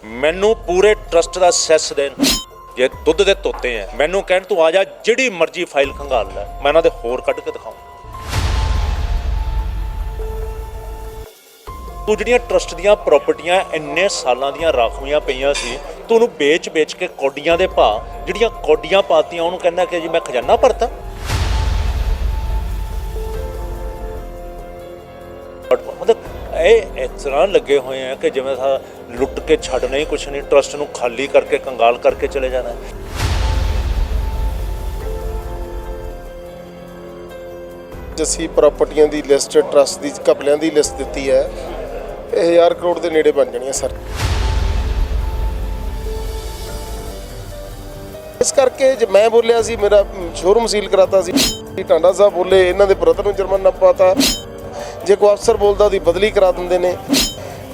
ਮੈਨੂੰ ਪੂਰੇ ਟਰਸਟ ਦਾ ਸੈਸ ਦੇਣ। ਜੇ ਦੁੱਧ ਦੇ ਤੋਤੇ ਆ ਮੈਨੂੰ ਕਹਿਣ ਤੂੰ ਆ ਜਾ ਜਿਹੜੀ ਮਰਜ਼ੀ ਫਾਈਲ ਖੰਗਾਲ ਲੈ, ਮੈਂ ਇਹਨਾਂ ਦੇ ਹੋਰ ਕੱਢ ਕੇ ਦਿਖਾਉਂ। ਤੂੰ ਜਿਹੜੀਆਂ ਟਰਸਟ ਦੀਆਂ ਪ੍ਰਾਪਰਟੀਆਂ ਇੰਨੇ ਸਾਲਾਂ ਦੀਆਂ ਰਾਖਵੀਆਂ ਪਈਆਂ ਸੀ, ਤੂੰ ਉਹਨੂੰ ਵੇਚ ਕੇ ਕੌਡੀਆਂ ਦੇ ਭਾਅ ਜਿਹੜੀਆਂ ਕੌਡੀਆਂ ਪਾਤੀਆਂ ਉਹਨੂੰ ਕਹਿੰਦਾ ਕਿ ਜੀ ਮੈਂ ਖਜ਼ਾਨਾ ਭਰਤਾ। ਮਤਲਬ ਇਹ ਇਸ ਤਰ੍ਹਾਂ ਲੱਗੇ ਹੋਏ ਆ ਕਿ ਜਿਵੇਂ ਲੁੱਟ ਕੇ ਛੱਡਣਾ ਹੀ ਕੁਛ ਨਹੀਂ, ਟਰਸਟ ਨੂੰ ਖਾਲੀ ਕਰਕੇ ਕੰਗਾਲ ਕਰਕੇ ਚਲੇ ਜਾਣਾ। ਅਸੀਂ ਪ੍ਰਾਪਰਟੀਆਂ ਦੀ ਲਿਸਟ ਟਰਸਟ ਦੀ ਘਪਲਿਆਂ ਦੀ ਲਿਸਟ ਦਿੱਤੀ ਹੈ, ਇਹ 1000 ਕਰੋੜ ਦੇ ਨੇੜੇ ਬਣ ਜਾਣੀ ਹੈ ਸਰ। ਇਸ ਕਰਕੇ ਜੇ ਮੈਂ ਬੋਲਿਆ ਸੀ ਮੇਰਾ ਸ਼ੋਰੂਮ ਸੀਲ ਕਰਾਤਾ ਸੀ, ਟਾਂਡਾ ਸਾਹਿਬ ਬੋਲੇ ਇਹਨਾਂ ਦੇ ਬ੍ਰਦਰ ਨੂੰ ਜੁਰਮਾਨਾ ਪਾਤਾ, ਜੇ ਕੋਈ ਅਫਸਰ ਬੋਲਦਾ ਉਹਦੀ ਬਦਲੀ ਕਰਾ ਦਿੰਦੇ ਨੇ।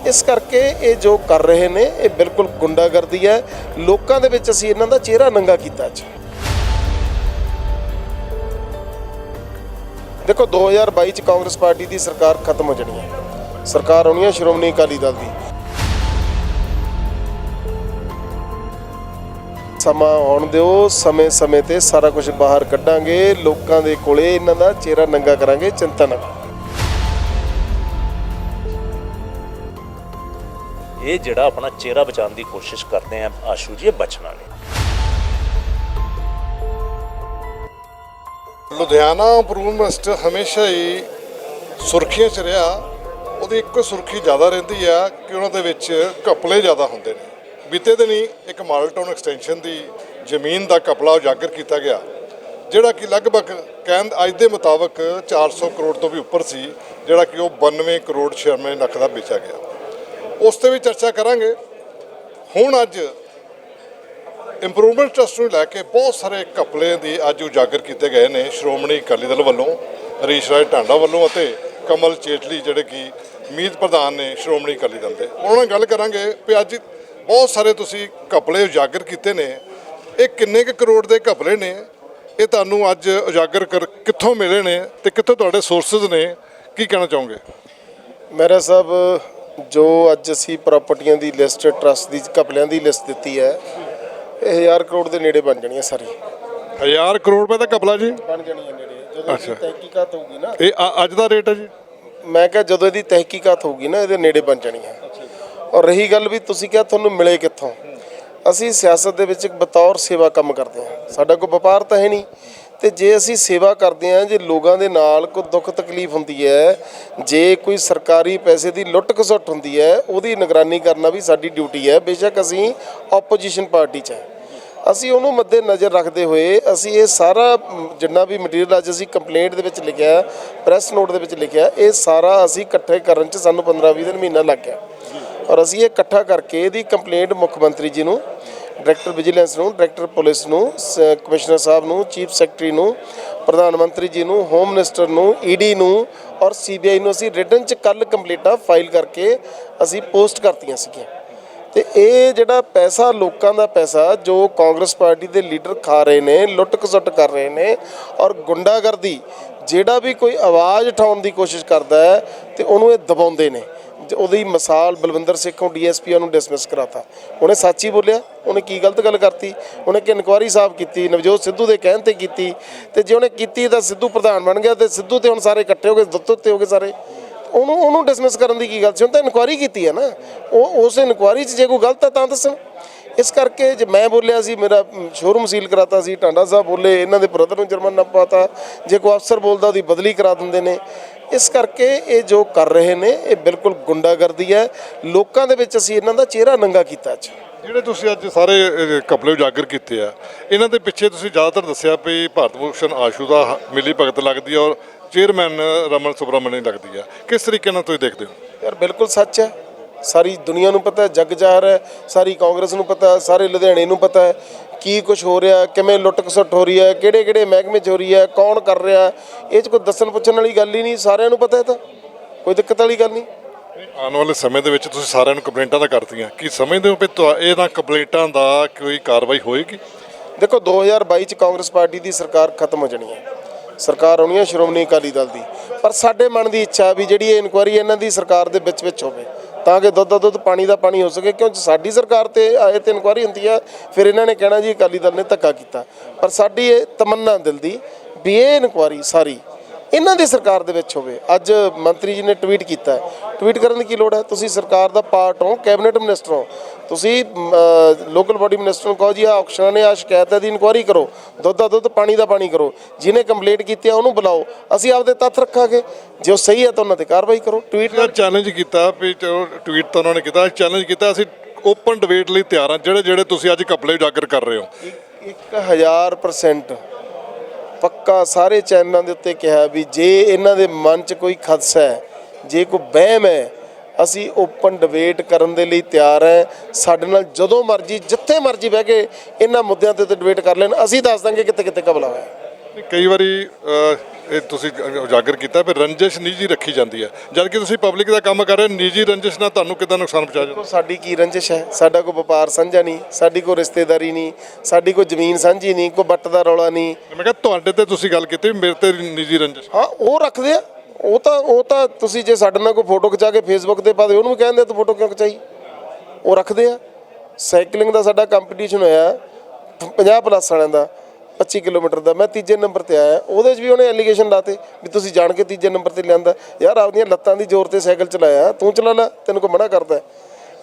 ਇਸ ਕਰਕੇ ਇਹ ਜੋ ਕਰ ਰਹੇ ਨੇ ਇਹ ਬਿਲਕੁਲ ਗੁੰਡਾਗਰਦੀ ਹੈ। ਲੋਕਾਂ ਦੇ ਵਿੱਚ ਅਸੀਂ ਇਹਨਾਂ ਦਾ ਚਿਹਰਾ ਨੰਗਾ ਕੀਤਾ ਅੱਜ। ਦੇਖੋ 2022 ਚ ਕਾਂਗਰਸ ਪਾਰਟੀ ਦੀ ਸਰਕਾਰ ਖਤਮ ਹੋ ਜਾਣੀ ਹੈ, ਸਰਕਾਰ ਆਉਣੀ ਹੈ ਸ਼੍ਰੋਮਣੀ ਅਕਾਲੀ ਦਲ ਦੀ। ਸਮਾਂ ਆਉਣ ਦਿਓ, ਸਮੇਂ ਤੇ ਸਾਰਾ ਕੁਝ ਬਾਹਰ ਕੱਢਾਂਗੇ, ਲੋਕਾਂ ਦੇ ਕੋਲੇ ਇਹਨਾਂ ਦਾ ਚਿਹਰਾ ਨੰਗਾ ਕਰਾਂਗੇ, ਚਿੰਤਾ ਨਾ ਕਰੋ। ਇਹ ਜਿਹੜਾ ਆਪਣਾ ਚਿਹਰਾ ਬਚਾਉਣ ਦੀ ਕੋਸ਼ਿਸ਼ ਕਰਦੇ ਆ ਆਸ਼ੂ ਜੀ, ਇਹ ਬਚਣਾ ਨਹੀਂ। ਲੁਧਿਆਣਾ ਇੰਪਰੂਵਮੈਂਟ ਹਮੇਸ਼ਾ ਹੀ ਸੁਰਖੀਆਂ 'ਚ ਰਿਹਾ। ਉਹਦੀ ਇੱਕੋ ਸੁਰਖੀ ਜ਼ਿਆਦਾ ਰਹਿੰਦੀ ਆ ਕਿ ਉਹਨਾਂ ਦੇ ਵਿੱਚ ਘਪਲੇ ਜ਼ਿਆਦਾ ਹੁੰਦੇ ਨੇ। ਬੀਤੇ ਦਿਨੀ ਇੱਕ ਮਾਡਲ ਟਾਊਨ ਐਕਸਟੈਂਸ਼ਨ ਦੀ ਜ਼ਮੀਨ ਦਾ ਘਪਲਾ ਉਜਾਗਰ ਕੀਤਾ ਗਿਆ, ਜਿਹੜਾ ਕਿ ਲਗਭਗ ਅੱਜ ਦੇ ਮੁਤਾਬਕ 400 ਕਰੋੜ ਤੋਂ ਵੀ ਉੱਪਰ ਸੀ, ਜਿਹੜਾ ਕਿ ਉਹ 92 ਕਰੋੜ 96 ਲੱਖ ਦਾ ਵੇਚਿਆ ਗਿਆ। ਉਸ 'ਤੇ ਵੀ ਚਰਚਾ ਕਰਾਂਗੇ। ਹੁਣ ਅੱਜ ਇੰਪਰੂਵਮੈਂਟ ਟਰਸਟ ਨੂੰ ਲੈ ਕੇ ਬਹੁਤ ਸਾਰੇ ਘਪਲੇ ਦੀ ਅੱਜ ਉਜਾਗਰ ਕੀਤੇ ਗਏ ਨੇ ਸ਼੍ਰੋਮਣੀ ਅਕਾਲੀ ਦਲ ਵੱਲੋਂ, ਹਰੀਸ਼ ਰਾਜ ਟਾਂਡਾ ਵੱਲੋਂ ਅਤੇ ਕਮਲ ਚੇਟਲੀ ਜਿਹੜੇ ਕਿ ਮੀਤ ਪ੍ਰਧਾਨ ਨੇ ਸ਼੍ਰੋਮਣੀ ਅਕਾਲੀ ਦਲ ਦੇ। ਉਹਨਾਂ ਨਾਲ ਗੱਲ ਕਰਾਂਗੇ ਵੀ ਅੱਜ ਬਹੁਤ ਸਾਰੇ ਤੁਸੀਂ ਘਪਲੇ ਉਜਾਗਰ ਕੀਤੇ ਨੇ, ਇਹ ਕਿੰਨੇ ਕੁ ਕਰੋੜ ਦੇ ਘਪਲੇ ਨੇ, ਇਹ ਤੁਹਾਨੂੰ ਅੱਜ ਉਜਾਗਰ ਕਿੱਥੋਂ ਮਿਲੇ ਨੇ ਅਤੇ ਕਿੱਥੋਂ ਤੁਹਾਡੇ ਸੋਰਸਿਸ ਨੇ, ਕੀ ਕਹਿਣਾ ਚਾਹੋਗੇ? ਮੇਰਾ ਸਾਹਿਬ ਜੋ ਅੱਜ ਅਸੀਂ ਪ੍ਰਾਪਰਟੀਆਂ ਦੀ ਲਿਸਟ ਟਰਸਟ ਦੀ ਘਪਲਿਆਂ ਦੀ ਲਿਸਟ ਦਿੱਤੀ ਹੈ, ਇਹ 1000 ਕਰੋੜ ਦੇ ਨੇੜੇ ਬਣ ਜਾਣੀ ਹੈ ਸਾਰੀ। 1000 ਕਰੋੜ ਰੁਪਏ ਦਾ ਘਪਲਾ ਜੀ ਬਣ ਜਾਣੀ ਹੈ ਨੇੜੇ, ਜਦੋਂ ਇਹਦੀ ਤਹਿਕੀਕਾਤ ਹੋਊਗੀ ਨਾ। ਇਹ ਅੱਜ ਦਾ ਰੇਟ ਹੈ ਜੀ? ਮੈਂ ਕਿਹਾ ਜਦੋਂ ਇਹਦੀ ਤਹਿਕੀਕਾਤ ਹੋਊਗੀ ਨਾ ਇਹਦੇ ਨੇੜੇ ਬਣ ਜਾਣੀ ਹੈ। ਔਰ ਰਹੀ ਗੱਲ ਵੀ ਤੁਸੀਂ ਕਿਹਾ ਤੁਹਾਨੂੰ ਮਿਲੇ ਕਿੱਥੋਂ, ਅਸੀਂ ਸਿਆਸਤ ਦੇ ਵਿੱਚ ਬਤੌਰ ਸੇਵਾ ਕੰਮ ਕਰਦੇ ਹਾਂ, ਸਾਡਾ ਕੋਈ ਵਪਾਰ ਤਾਂ ਹੈ ਨਹੀਂ। ਤੇ ਜੇ ਅਸੀਂ ਸੇਵਾ ਕਰਦੇ ਹਾਂ, ਜੇ ਲੋਕਾਂ ਦੇ ਨਾਲ ਕੋਈ ਦੁੱਖ ਤਕਲੀਫ ਹੁੰਦੀ ਹੈ, ਜੇ ਕੋਈ ਸਰਕਾਰੀ ਪੈਸੇ ਦੀ ਲੁੱਟ ਖਸੁੱਟ ਹੁੰਦੀ ਹੈ, ਉਹਦੀ ਨਿਗਰਾਨੀ ਕਰਨਾ ਵੀ ਸਾਡੀ ਡਿਊਟੀ ਹੈ। ਬੇਸ਼ੱਕ ਅਸੀਂ ਆਪੋਜੀਸ਼ਨ ਪਾਰਟੀ 'ਚ ਹੈ, ਅਸੀਂ ਉਹਨੂੰ ਮੱਦੇ ਨਜ਼ਰ ਰੱਖਦੇ ਹੋਏ ਅਸੀਂ ਇਹ ਸਾਰਾ ਜਿੰਨਾ ਵੀ ਮਟੀਰੀਅਲ ਅੱਜ ਅਸੀਂ ਕੰਪਲੇਂਟ ਦੇ ਵਿੱਚ ਲਿਖਿਆ, ਪ੍ਰੈਸ ਨੋਟ ਦੇ ਵਿੱਚ ਲਿਖਿਆ, ਇਹ ਸਾਰਾ ਅਸੀਂ ਇਕੱਠੇ ਕਰਨ 'ਚ ਸਾਨੂੰ 15-20 ਦਿਨ ਮਹੀਨਾ ਲੱਗ ਗਿਆ। ਔਰ ਅਸੀਂ ਇਹ ਇਕੱਠਾ ਕਰਕੇ ਇਹਦੀ ਕੰਪਲੇਂਟ ਮੁੱਖ ਮੰਤਰੀ ਜੀ ਨੂੰ, ਡਾਇਰੈਕਟਰ ਵਿਜੀਲੈਂਸ ਨੂੰ, ਡਾਇਰੈਕਟਰ ਪੁਲਿਸ ਨੂੰ, ਕਮਿਸ਼ਨਰ ਸਾਹਿਬ ਨੂੰ, ਚੀਫ ਸੈਕਟਰੀ ਨੂੰ, ਪ੍ਰਧਾਨ ਮੰਤਰੀ ਜੀ ਨੂੰ, ਹੋਮ ਮਿਨਿਸਟਰ ਨੂੰ, ਈਡੀ ਨੂੰ ਔਰ ਸੀਬੀਆਈ ਨੂੰ ਅਸੀਂ ਰਿਟਨ 'ਚ ਕੱਲ੍ਹ ਕੰਪਲੇਂਟਾਂ ਫਾਈਲ ਕਰਕੇ ਅਸੀਂ ਪੋਸਟ ਕਰਤੀਆਂ ਸੀਗੀਆਂ। ਤੇ ਇਹ ਜਿਹੜਾ ਪੈਸਾ, ਲੋਕਾਂ ਦਾ ਪੈਸਾ ਜੋ ਕਾਂਗਰਸ ਪਾਰਟੀ ਦੇ ਲੀਡਰ ਖਾ ਰਹੇ ਨੇ, ਲੁੱਟ ਖਸੁੱਟ ਕਰ ਰਹੇ ਨੇ, ਔਰ ਗੁੰਡਾਗਰਦੀ, ਜਿਹੜਾ ਵੀ ਕੋਈ ਆਵਾਜ਼ ਉਠਾਉਣ ਦੀ ਕੋਸ਼ਿਸ਼ ਕਰਦਾ ਹੈ ਤੇ ਉਹਨੂੰ ਇਹ ਦਬਾਉਂਦੇ ਨੇ। ਉਹਦੀ ਮਿਸਾਲ ਬਲਵਿੰਦਰ ਸਿੰਘ ਨੂੰ ਡੀਐਸਪੀ ਨੂੰ ਡਿਸਮਿਸ ਕਰਾਤਾ, ਉਹਨੇ ਸੱਚ ਹੀ ਬੋਲਿਆ, ਉਹਨੇ ਕੀ ਗਲਤ ਗੱਲ ਕਰਤੀ? ਉਹਨੇ ਕਿ ਇਨਕੁਆਇਰੀ ਸਾਹਿਬ ਕੀਤੀ, ਨਵਜੋਤ ਸਿੱਧੂ ਦੇ ਕਹਿਣ ਤੇ ਕੀਤੀ, ਤੇ ਜੇ ਉਹਨੇ ਕੀਤੀ ਤਾਂ ਸਿੱਧੂ ਪ੍ਰਧਾਨ ਬਣ ਗਿਆ ਤੇ ਸਿੱਧੂ ਤੇ ਹੁਣ ਸਾਰੇ ਇਕੱਠੇ ਹੋ ਗਏ, ਦੁੱਤ ਉੱਤੇ ਹੋ ਗਏ ਸਾਰੇ। ਉਹਨੂੰ ਡਿਸਮਿਸ ਕਰਨ ਦੀ ਕੀ ਗੱਲ ਸੀ? ਹੁਣ ਤਾਂ ਇਨਕੁਆਇਰੀ ਕੀਤੀ ਹੈ ਨਾ, ਉਹ ਉਸ ਇਨਕੁਆਇਰੀ 'ਚ ਜੇ ਕੋਈ ਗਲਤ ਹੈ ਤਾਂ ਦੱਸਣ। ਇਸ ਕਰਕੇ ਜੇ ਮੈਂ ਬੋਲਿਆ ਸੀ ਮੇਰਾ ਸ਼ੋਰੂਮ ਸੀਲ ਕਰਾਤਾ ਸੀ, ਟਾਂਡਾ ਸਾਹਿਬ ਬੋਲੇ ਇਹਨਾਂ ਦੇ ਬ੍ਰਦਰ ਨੂੰ ਜੁਰਮਾਨਾ ਪਾਤਾ, ਜੇ ਕੋਈ ਅਫਸਰ ਬੋਲਦਾ ਉਹਦੀ ਬਦਲੀ ਕਰਾ ਦਿੰਦੇ ਨੇ। ਇਸ ਕਰਕੇ ਇਹ ਜੋ ਕਰ ਰਹੇ ਨੇ ਇਹ ਬਿਲਕੁਲ ਗੁੰਡਾਗਰਦੀ ਹੈ। ਲੋਕਾਂ ਦੇ ਵਿੱਚ ਅਸੀਂ ਇਹਨਾਂ ਦਾ ਚਿਹਰਾ ਨੰਗਾ ਕੀਤਾ ਅੱਜ। ਜਿਹੜੇ ਤੁਸੀਂ ਅੱਜ ਸਾਰੇ ਘਪਲੇ ਉਜਾਗਰ ਕੀਤੇ ਆ, ਇਹਨਾਂ ਦੇ ਪਿੱਛੇ ਤੁਸੀਂ ਜ਼ਿਆਦਾਤਰ ਦੱਸਿਆ ਵੀ ਭਾਰਤ ਭੂਸ਼ਣ ਆਸ਼ੂ ਦਾ ਮਿਲੀ ਭਗਤ ਲੱਗਦੀ ਹੈ ਔਰ ਚੇਅਰਮੈਨ ਰਮਨ ਸੁਬਰਾਮਣੀਅਨ ਲੱਗਦੀ ਆ। ਕਿਸ ਤਰੀਕੇ ਨਾਲ ਤੁਸੀਂ ਦੇਖਦੇ ਹੋ? ਯਾਰ ਬਿਲਕੁਲ ਸੱਚ ਹੈ, ਸਾਰੀ ਦੁਨੀਆ ਨੂੰ ਪਤਾ ਹੈ, ਜੱਗ ਜ਼ਾਹਰ ਹੈ, ਸਾਰੀ ਕਾਂਗਰਸ ਨੂੰ ਪਤਾ ਹੈ, ਸਾਰੇ ਲੁਧਿਆਣੇ ਨੂੰ ਪਤਾ ਹੈ ਕੀ ਕੁਝ ਹੋ ਰਿਹਾ, ਕਿਵੇਂ ਲੁੱਟ ਖਸੁੱਟ ਹੋ ਰਹੀ ਹੈ, ਕਿਹੜੇ ਮਹਿਕਮੇ 'ਚ ਹੋ ਰਹੀ ਹੈ, ਕੌਣ ਕਰ ਰਿਹਾ। ਇਹ 'ਚ ਕੋਈ ਦੱਸਣ ਪੁੱਛਣ ਵਾਲੀ ਗੱਲ ਹੀ ਨਹੀਂ, ਸਾਰਿਆਂ ਨੂੰ ਪਤਾ ਹੈ, ਤਾਂ ਕੋਈ ਦਿੱਕਤ ਵਾਲੀ ਗੱਲ ਨਹੀਂ। ਆਉਣ ਵਾਲੇ ਸਮੇਂ ਦੇ ਵਿੱਚ ਤੁਸੀਂ ਸਾਰਿਆਂ ਨੂੰ ਕੰਪਲੇਂਟਾਂ ਤਾਂ ਕਰਤੀਆਂ, ਕੀ ਸਮਝਦੇ ਹੋ ਵੀ ਇਹਨਾਂ ਕੰਪਲੇਂਟਾਂ ਦਾ ਕੋਈ ਕਾਰਵਾਈ ਹੋਏਗੀ? ਦੇਖੋ 2022 ਚ ਕਾਂਗਰਸ ਪਾਰਟੀ ਦੀ ਸਰਕਾਰ ਖਤਮ ਹੋ ਜਾਣੀ ਹੈ, ਸਰਕਾਰ ਆਉਣੀ ਹੈ ਸ਼੍ਰੋਮਣੀ ਅਕਾਲੀ ਦਲ ਦੀ। ਪਰ ਸਾਡੇ ਮਨ ਦੀ ਇੱਛਾ ਵੀ ਜਿਹੜੀ ਇਹ ਇਨਕੁਆਇਰੀ ਇਹਨਾਂ ਦੀ ਸਰਕਾਰ ਦੇ ਵਿੱਚ ਹੋਵੇ, ਤਾਂ ਕਿ ਦੁੱਧ ਦਾ ਦੁੱਧ ਪਾਣੀ ਦਾ ਪਾਣੀ ਹੋ ਸਕੇ। ਕਿਉਂ ਸਾਡੀ ਸਰਕਾਰ ਤੇ ਆਏ ਤੇ ਇਨਕੁਆਇਰੀ ਹੁੰਦੀ ਆ, ਫਿਰ ਇਹਨਾਂ ਨੇ ਕਹਿਣਾ ਜੀ ਅਕਾਲੀ ਦਲ ਨੇ ਧੱਕਾ ਕੀਤਾ। ਪਰ ਸਾਡੀ ਇਹ ਤਮੰਨਾ ਦਿਲ ਦੀ ਵੀ ਇਹ ਇਨਕੁਆਇਰੀ ਸਾਰੀ ਇਹਨਾਂ ਦੀ ਸਰਕਾਰ ਦੇ ਵਿੱਚ ਹੋਵੇ। ਅੱਜ ਮੰਤਰੀ ਜੀ ਨੇ ਟਵੀਟ ਕੀਤਾ, ਟਵੀਟ ਕਰਨ ਦੀ ਕੀ ਲੋੜ ਹੈ? ਤੁਸੀਂ ਸਰਕਾਰ ਦਾ ਪਾਰਟ ਹੋ, ਕੈਬਨਿਟ ਮਿਨਿਸਟਰ ਹੋ, ਤੁਸੀਂ ਲੋਕਲ ਬਾਡੀ ਮਿਨਿਸਟਰ ਨੂੰ ਕਹੋ ਜੀ ਆਹ ਔਕਸ਼ਨਾਂ ਨੇ, ਆਹ ਸ਼ਿਕਾਇਤ ਹੈ ਦੀ ਇਨਕੁਆਇਰੀ ਕਰੋ, ਦੁੱਧ ਦਾ ਦੁੱਧ ਪਾਣੀ ਦਾ ਪਾਣੀ ਕਰੋ, ਜਿਹਨੇ ਕੰਪਲੇਂਟ ਕੀਤੀ ਆ ਉਹਨੂੰ ਬੁਲਾਓ, ਅਸੀਂ ਆਪਦੇ ਤੱਥ ਰੱਖਾਂਗੇ, ਜੇ ਉਹ ਸਹੀ ਹੈ ਤਾਂ ਉਹਨਾਂ ਤੇ ਕਾਰਵਾਈ ਕਰੋ। ਟਵੀਟ ਦਾ ਚੈਲੰਜ ਕੀਤਾ ਵੀ ਚਲੋ ਟਵੀਟ ਤਾਂ ਉਹਨਾਂ ਨੇ ਕੀਤਾ, ਚੈਲੰਜ ਕੀਤਾ ਅਸੀਂ ਓਪਨ ਡਿਬੇਟ ਲਈ ਤਿਆਰ ਹਾਂ। ਜਿਹੜੇ ਤੁਸੀਂ ਅੱਜ ਘਪਲੇ ਉਜਾਗਰ ਕਰ ਰਹੇ ਹੋ 1000% ਪੱਕਾ ਸਾਰੇ ਚੈਨਲਾਂ ਦੇ ਉੱਤੇ ਕਿਹਾ ਵੀ ਜੇ ਇਹਨਾਂ ਦੇ ਮਨ 'ਚ ਕੋਈ ਖਦਸ਼ਾ ਹੈ, ਜੇ ਕੋਈ ਵਹਿਮ ਹੈ, ਅਸੀਂ ਓਪਨ ਡਿਬੇਟ ਕਰਨ ਦੇ ਲਈ ਤਿਆਰ ਹੈ। ਸਾਡੇ ਨਾਲ ਜਦੋਂ ਮਰਜ਼ੀ ਜਿੱਥੇ ਮਰਜ਼ੀ ਬਹਿ ਕੇ ਇਹਨਾਂ ਮੁੱਦਿਆਂ ਤੇ ਡਿਬੇਟ ਕਰ ਲੈਣ, ਅਸੀਂ ਦੱਸ ਦਾਂਗੇ ਕਿੱਥੇ ਕਿੱਥੇ ਘਪਲਾ ਹੋਇਆ। ਕਈ ਵਾਰੀ ਇਹ ਤੁਸੀਂ ਉਜਾਗਰ ਕੀਤਾ ਵੀ ਰੰਜਿਸ਼ ਨਿੱਜੀ ਰੱਖੀ ਜਾਂਦੀ ਹੈ, ਜਦ ਕਿ ਤੁਸੀਂ ਪਬਲਿਕ ਦਾ ਕੰਮ ਕਰ ਰਹੇ ਹੋ। ਨਿੱਜੀ ਰੰਜਿਸ਼ ਨਾਲ ਤੁਹਾਨੂੰ ਕਿੱਦਾਂ ਨੁਕਸਾਨ ਪਹੁੰਚਾ ਜਾਂਦਾ? ਸਾਡੀ ਕੀ ਰੰਜਿਸ਼ ਹੈ? ਸਾਡਾ ਕੋਈ ਵਪਾਰ ਸਾਂਝਾ ਨਹੀਂ, ਸਾਡੀ ਕੋਈ ਰਿਸ਼ਤੇਦਾਰੀ ਨਹੀਂ, ਸਾਡੀ ਕੋਈ ਜ਼ਮੀਨ ਸਾਂਝੀ ਨਹੀਂ, ਕੋਈ ਵੱਟ ਦਾ ਰੌਲਾ ਨਹੀਂ। ਮੈਂ ਕਿਹਾ ਤੁਹਾਡੇ ਤੇ ਤੁਸੀਂ ਗੱਲ ਕੀਤੀ ਮੇਰੇ ਤੇ ਨਿੱਜੀ ਰੰਜਿਸ਼। ਹਾਂ ਉਹ ਰੱਖਦੇ ਆ, ਉਹ ਤਾਂ ਤੁਸੀਂ ਜੇ ਸਾਡੇ ਨਾਲ ਕੋਈ ਫੋਟੋ ਖਿਚਾ ਕੇ ਫੇਸਬੁੱਕ ਤੇ ਪਾ ਦੇ, ਉਹਨੂੰ ਵੀ ਕਹਿੰਦੇ ਤੂੰ ਫੋਟੋ ਕਿਉਂ ਖਿਚਾਈ? ਉਹ ਰੱਖਦੇ ਆ। ਸਾਈਕਲਿੰਗ ਦਾ ਸਾਡਾ ਕੰਪੀਟੀਸ਼ਨ ਹੋਇਆ 50+ ਵਾਲਿਆਂ ਦਾ, 25 ਕਿਲੋਮੀਟਰ ਦਾ, ਮੈਂ ਤੀਜੇ ਨੰਬਰ ਤੇ ਆਇਆ। ਉਹਦੇ 'ਚ ਵੀ ਉਹਨੇ ਐਲੀਗੇਸ਼ਨ ਲਾਤੇ ਵੀ ਤੁਸੀਂ ਜਾਣ ਕੇ ਤੀਜੇ ਨੰਬਰ ਤੇ ਲਿਆਂਦਾ। ਯਾਰ ਆਪਦੀਆਂ ਲੱਤਾਂ ਦੀ ਜ਼ੋਰ ਤੇ ਸਾਈਕਲ ਚਲਾਇਆ, ਤੂੰ ਚਲਾ ਲੈ, ਤੈਨੂੰ ਕੋਈ ਮਨਾ ਕਰਦਾ?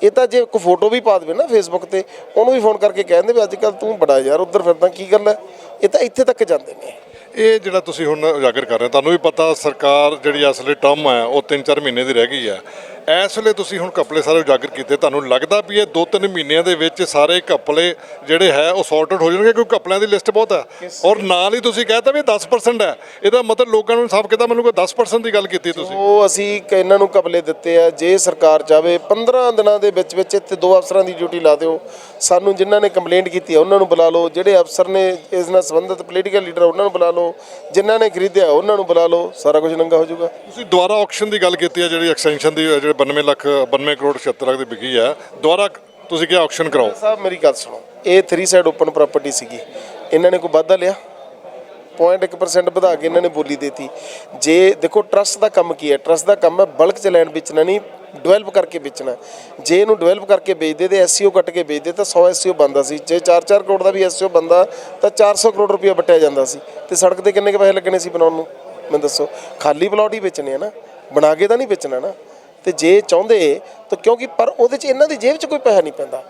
ਇਹ ਤਾਂ ਜੇ ਕੋਈ ਫੋਟੋ ਵੀ ਪਾ ਦੇਵੇ ਨਾ ਫੇਸਬੁੱਕ ਤੇ, ਉਹਨੂੰ ਵੀ ਫੋਨ ਕਰਕੇ ਕਹਿੰਦੇ ਵੀ ਅੱਜ ਕੱਲ੍ਹ ਤੂੰ ਬੜਾ ਯਾਰ ਉੱਧਰ ਫਿਰਦਾ, ਕੀ ਗੱਲ ਹੈ? ਇਹ ਤਾਂ ਇੱਥੇ ਤੱਕ ਜਾਂਦੇ ਨੇ। ਇਹ ਜਿਹੜਾ ਤੁਸੀਂ ਹੁਣ ਉਜਾਗਰ ਕਰ ਰਹੇ ਹੋ, ਤੁਹਾਨੂੰ ਵੀ ਪਤਾ ਸਰਕਾਰ ਜਿਹੜੀ ਅਸਲੇ ਟਰਮ ਹੈ ਉਹ 3-4 ਮਹੀਨੇ ਦੀ ਰਹਿ ਗਈ ਹੈ। ਇਸ ਵੇਲੇ ਤੁਸੀਂ ਹੁਣ ਘਪਲੇ ਸਾਰੇ ਉਜਾਗਰ ਕੀਤੇ, ਤੁਹਾਨੂੰ ਲੱਗਦਾ ਵੀ ਇਹ 2-3 ਮਹੀਨਿਆਂ ਦੇ ਵਿੱਚ ਸਾਰੇ ਘਪਲੇ ਜਿਹੜੇ ਹੈ ਉਹ ਸੌਰਟ ਆਊਟ ਹੋ ਜਾਣਗੇ? ਕਿਉਂਕਿ ਘਪਲਿਆਂ ਦੀ ਲਿਸਟ ਬਹੁਤ ਹੈ, ਔਰ ਨਾਲ ਹੀ ਤੁਸੀਂ ਕਹਿਤਾ ਵੀ 10% ਹੈ। ਇਹਦਾ ਮਤਲਬ ਲੋਕਾਂ ਨੂੰ ਸਾਫ਼ ਕਿਤਾ, ਮੈਨੂੰ ਕੋਈ 10% ਦੀ ਗੱਲ ਕੀਤੀ ਤੁਸੀਂ। ਉਹ ਅਸੀਂ ਇਹਨਾਂ ਨੂੰ ਘਪਲੇ ਦਿੱਤੇ ਆ। ਜੇ ਸਰਕਾਰ ਚਾਹੇ 15 ਦਿਨਾਂ ਦੇ ਵਿੱਚ ਇੱਥੇ 2 ਅਫਸਰਾਂ ਦੀ ਡਿਊਟੀ ਲਾ ਦਿਓ, ਸਾਨੂੰ ਜਿਨ੍ਹਾਂ ਨੇ ਕੰਪਲੇਂਟ ਕੀਤੀ ਹੈ ਉਹਨਾਂ ਨੂੰ ਬੁਲਾ ਲਓ, ਜਿਹੜੇ ਅਫਸਰ ਨੇ ਇਸ ਨਾਲ ਸੰਬੰਧਿਤ ਪੋਲੀਟੀਕਲ ਲੀਡਰ ਉਹਨਾਂ ਨੂੰ ਬੁਲਾ ਲਓ, ਜਿਨ੍ਹਾਂ ਨੇ ਖਰੀਦਿਆ ਉਹਨਾਂ ਨੂੰ ਬੁਲਾ ਲਓ, ਸਾਰਾ ਕੁਝ ਨੰਗਾ ਹੋ ਜਾਊਗਾ। ਤੁਸੀਂ ਦੁਬਾਰਾ ਆਕਸ਼ਨ ਦੀ ਗੱਲ ਕੀਤੀ ਹੈ, ਜਿਹੜੀ ਐਕਸਟੈਂਸ਼ਨ ਦੀ ਜਿਹੜੇ 92 ਕਰੋੜ 76 ਲੱਖ ਦੀ ਵਿਕੀ ਹੈ, ਦੁਬਾਰਾ ਤੁਸੀਂ ਕਿਹਾ ਆਕਸ਼ਨ ਕਰਾਓ। ਸਾਹਿਬ ਮੇਰੀ ਗੱਲ ਸੁਣੋ, ਇਹ 3 ਸਾਈਡ ਓਪਨ ਪ੍ਰਾਪਰਟੀ ਸੀਗੀ, ਇਹਨਾਂ ਨੇ ਕੋਈ ਵਾਧਾ ਲਿਆ? 0.1% ਵਧਾ ਕੇ ਇਹਨਾਂ ਨੇ ਬੋਲੀ ਦੇਤੀ। ਜੇ ਦੇਖੋ ਟਰਸਟ ਦਾ ਕੰਮ ਕੀ ਹੈ? ਟਰਸਟ ਦਾ ਕੰਮ ਹੈ ਬਲਕ 'ਚ ਲੈਂਡ ਵੇਚਣਾ ਨਹੀਂ, ਡਿਵੈਲਪ ਕਰਕੇ ਵੇਚਣਾ। ਜੇ ਇਹਨੂੰ ਡਿਵੈਲਪ ਕਰਕੇ ਵੇਚਦੇ ਤੇ ਐਸਸੀਓ ਕੱਟ ਕੇ ਵੇਚਦੇ ਤਾਂ 100 ਐਸਸੀਓ ਬਣਦਾ ਸੀ। ਜੇ 4-4 ਕਰੋੜ ਦਾ ਵੀ ਐਸਸੀਓ ਬਣਦਾ ਤਾਂ 400 ਕਰੋੜ ਰੁਪਇਆ ਵਟਿਆ ਜਾਂਦਾ ਸੀ, ਤੇ ਸੜਕ ਤੇ ਕਿੰਨੇ ਕੁ ਪੈਸੇ ਲੱਗਣੇ ਸੀ ਬਣਾਉਣ ਨੂੰ? ਮੈਨੂੰ ਦੱਸੋ। ਖਾਲੀ ਪਲਾਟ ਹੀ ਵੇਚਣੇ ਆ ਨਾ, ਬਣਾ ਕੇ ਤਾਂ ਨਹੀਂ ਵੇਚਣਾ ਨਾ। ਤੇ ਜੇ ਚਾਹੁੰਦੇ ਤਾਂ ਕਿਉਂਕਿ ਪਰ ਉਹਦੇ 'ਚ ਇਹਨਾਂ ਦੀ ਜੇਬ 'ਚ ਕੋਈ ਪੈਸਾ ਨਹੀਂ ਪੈਂਦਾ।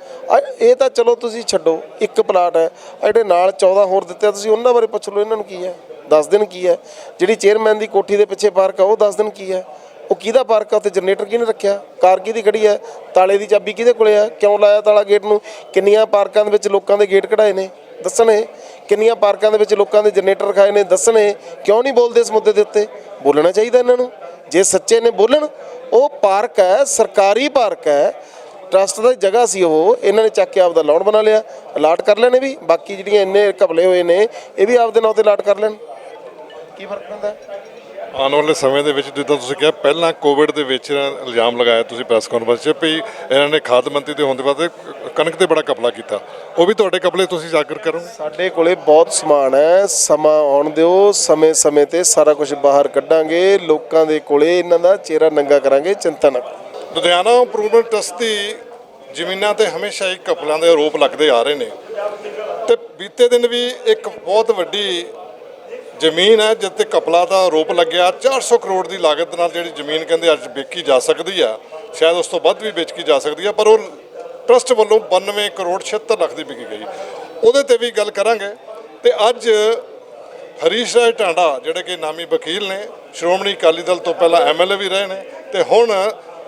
ਇਹ ਤਾਂ ਚਲੋ ਤੁਸੀਂ ਛੱਡੋ, ਇੱਕ ਪਲਾਟ ਹੈ, ਜਿਹੜੇ ਨਾਲ 14 ਹੋਰ ਦਿੱਤੇ ਤੁਸੀਂ ਉਹਨਾਂ ਬਾਰੇ ਪੁੱਛ ਲਓ, ਇਹਨਾਂ ਨੂੰ ਕੀ ਹੈ? ਦੱਸ ਦਿਨ ਕੀ ਹੈ? ਜਿਹੜੀ ਚੇਅਰਮੈਨ ਦੀ ਕੋਠੀ ਦੇ ਪਿੱਛੇ ਪਾਰਕ ਆ ਉਹ ਦੱਸ ਦਿਨ ਕੀ ਹੈ? ਉਹ ਕਿਹਦਾ ਪਾਰਕ ਆ? ਉੱਥੇ ਜਨਰੇਟਰ ਕਿਹਨੇ ਰੱਖਿਆ? ਕਾਰ ਕਿਹਦੀ ਖੜੀ ਹੈ? ਤਾਲੇ ਦੀ ਚਾਬੀ ਕਿਹਦੇ ਕੋਲੇ ਆ? ਕਿਉਂ ਲਾਇਆ ਤਾਲਾ ਗੇਟ ਨੂੰ? ਕਿੰਨੀਆਂ ਪਾਰਕਾਂ ਦੇ ਵਿੱਚ ਲੋਕਾਂ ਦੇ ਗੇਟ ਕਢਾਏ ਨੇ? ਦੱਸਣੇ। ਕਿੰਨੀਆਂ ਪਾਰਕਾਂ ਦੇ ਵਿੱਚ ਲੋਕਾਂ ਦੇ ਜਨਰੇਟਰ ਰਖਾਏ ਨੇ? ਦੱਸਣੇ। ਕਿਉਂ ਨਹੀਂ ਬੋਲਦੇ ਇਸ ਮੁੱਦੇ ਦੇ ਉੱਤੇ? ਬੋਲਣਾ ਚਾਹੀਦਾ ਇਹਨਾਂ ਨੂੰ, ਜੇ ਸੱਚੇ ਨੇ ਬੋਲਣ। ਉਹ ਪਾਰਕ ਹੈ, ਸਰਕਾਰੀ ਪਾਰਕ ਹੈ, ਟਰਸਟ ਦੀ ਜਗ੍ਹਾ ਸੀ ਉਹ, ਇਹਨਾਂ ਨੇ ਚੱਕ ਕੇ ਆਪਦਾ ਲਾਉਣ ਬਣਾ ਲਿਆ, ਅਲਾਟ ਕਰ ਲੈਣੇ ਵੀ। ਬਾਕੀ ਜਿਹੜੀਆਂ ਇੰਨੇ ਘਪਲੇ ਹੋਏ ਨੇ ਇਹ ਵੀ ਆਪਦੇ ਨਾਂ ਤੇ ਅਲਾਟ ਕਰ ਲੈਣ, ਕੀ ਫਰਕ ਪੈਂਦਾ? ਆਉਣ ਵਾਲੇ ਸਮੇਂ ਦੇ ਵਿੱਚ ਜਿੱਦਾਂ ਤੁਸੀਂ ਕਿਹਾ ਪਹਿਲਾਂ ਕੋਵਿਡ ਦੇ ਵਿੱਚ ਇਲਜ਼ਾਮ ਲਗਾਇਆ ਤੁਸੀਂ ਪ੍ਰੈਸ ਕਾਨਫਰੰਸ 'ਚ ਵੀ ਇਹਨਾਂ ਨੇ ਖਾਦ ਮੰਤਰੀ ਦੇ ਹੋਣ ਦੇ ਬਾਅਦ ਕਣਕ ਤੇ ਬੜਾ ਘਪਲਾ ਕੀਤਾ, ਉਹ ਵੀ ਤੁਹਾਡੇ ਘਪਲੇ ਤੁਸੀਂ ਉਜਾਗਰ ਕਰੋਗੇ? ਸਾਡੇ ਕੋਲੇ ਬਹੁਤ ਸਮਾਨ ਹੈ, ਸਮਾਂ ਆਉਣ ਦਿਓ, ਸਮੇਂ ਤੇ ਸਾਰਾ ਕੁਝ ਬਾਹਰ ਕੱਢਾਂਗੇ, ਲੋਕਾਂ ਦੇ ਕੋਲੇ ਇਹਨਾਂ ਦਾ ਚਿਹਰਾ ਨੰਗਾ ਕਰਾਂਗੇ, ਚਿੰਤਾ ਨਾ ਕਰੋ। ਲੁਧਿਆਣਾ ਇੰਪਰੂਵਮੈਂਟ ਟਰਸਟ ਦੀ ਜ਼ਮੀਨਾਂ ਤੇ ਹਮੇਸ਼ਾ ਹੀ ਘਪਲਿਆਂ ਦੇ ਆਰੋਪ ਲੱਗਦੇ ਆ ਰਹੇ ਨੇ, ਤੇ ਬੀਤੇ ਦਿਨ ਵੀ ਇੱਕ ਬਹੁਤ ਵੱਡੀ ਜ਼ਮੀਨ ਹੈ ਜਿੱਤੇ ਘਪਲਾ ਦਾ ਆਰੋਪ ਲੱਗਿਆ। 400 ਕਰੋੜ ਦੀ ਲਾਗਤ ਨਾਲ ਜਿਹੜੀ ਜ਼ਮੀਨ ਕਹਿੰਦੇ ਅੱਜ ਵੇਚੀ ਜਾ ਸਕਦੀ ਆ, ਸ਼ਾਇਦ ਉਸ ਤੋਂ ਵੱਧ ਵੀ ਵੇਚੀ ਜਾ ਸਕਦੀ ਆ, ਪਰ ਉਹ ਟਰਸਟ ਵੱਲੋਂ 92 ਕਰੋੜ 76 ਲੱਖ ਦੀ ਵਿਕੀ ਗਈ। ਉਹਦੇ ਤੇ ਵੀ ਗੱਲ ਕਰਾਂਗੇ। ਤੇ ਅੱਜ ਹਰੀਸ਼ ਰਾਏ ਟਾਂਡਾ ਜਿਹੜੇ ਕਿ ਨਾਮੀ ਵਕੀਲ ਨੇ, ਸ਼੍ਰੋਮਣੀ ਅਕਾਲੀ ਦਲ ਤੋਂ ਪਹਿਲਾਂ ਐਮਐਲਏ ਵੀ ਰਹੇ ਨੇ ਤੇ ਹੁਣ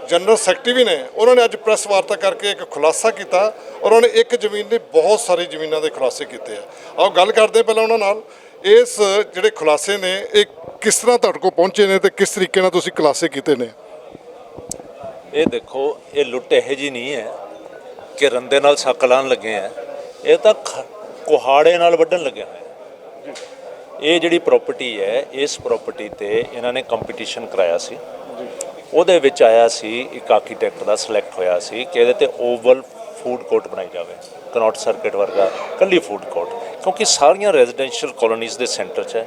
ਜਨਰਲ ਸੈਕਟਰੀ ਵੀ ਨੇ, ਉਹਨਾਂ ਨੇ ਅੱਜ ਪ੍ਰੈਸ ਵਾਰਤਾ ਕਰਕੇ ਇੱਕ ਖੁਲਾਸਾ ਕੀਤਾ। ਉਹਨਾਂ ਨੇ ਇੱਕ ਜ਼ਮੀਨ ਨਹੀਂ ਬਹੁਤ ਸਾਰੀ ਜ਼ਮੀਨਾਂ ਦੇ ਖੁਲਾਸੇ ਕੀਤੇ ਆ। ਆਓ ਗੱਲ ਕਰਦੇ ਪਹਿਲਾਂ ਉਹਨਾਂ ਨਾਲ। ਇਸ ਜਿਹੜੇ ਖੁਲਾਸੇ ਨੇ ਇਹ ਕਿਸ ਤਰ੍ਹਾਂ ਤੁਹਾਡੇ ਕੋਲ ਪਹੁੰਚੇ ਨੇ ਤੇ ਕਿਸ ਤਰੀਕੇ ਨਾਲ ਤੁਸੀਂ ਖੁਲਾਸੇ ਕੀਤੇ ਨੇ? ਇਹ ਦੇਖੋ, ਇਹ ਲੁੱਟ ਇਹੋ ਜਿਹੀ ਨਹੀਂ ਹੈ ਕਿ ਰੰਦੇ ਨਾਲ ਸੱਕ ਲਾਉਣ ਲੱਗੇ ਆ, ਇਹ ਤਾਂ ਕੁਹਾੜੇ ਨਾਲ ਵੱਢਣ ਲੱਗੇ ਹੋਏ। ਇਹ ਜਿਹੜੀ ਪ੍ਰਾਪਰਟੀ ਹੈ, ਇਸ ਪ੍ਰਾਪਰਟੀ ਤੇ ਇਹਨਾਂ ਨੇ ਕੰਪੀਟੀਸ਼ਨ ਕਰਾਇਆ ਸੀ। ਉਹਦੇ ਵਿੱਚ ਆਇਆ ਸੀ ਇੱਕ ਆਰਕੀਟੈਕਟ ਦਾ ਸਿਲੈਕਟ ਹੋਇਆ ਸੀ ਕਿ ਇਹਦੇ ਤੇ ਓਵਲ ਫੂਡ ਕੋਰਟ ਬਣਾਈ ਜਾਵੇ, ਕਨੌਟ ਸਰਕਟ ਵਰਗਾ ਕੱਲੀ ਫੂਡ ਕੋਰਟ, ਕਿਉਂਕਿ ਸਾਰੀਆਂ ਰੈਜ਼ੀਡੈਂਸ਼ੀਅਲ ਕਲੋਨੀਜ਼ ਦੇ ਸੈਂਟਰ 'ਚ ਹੈ,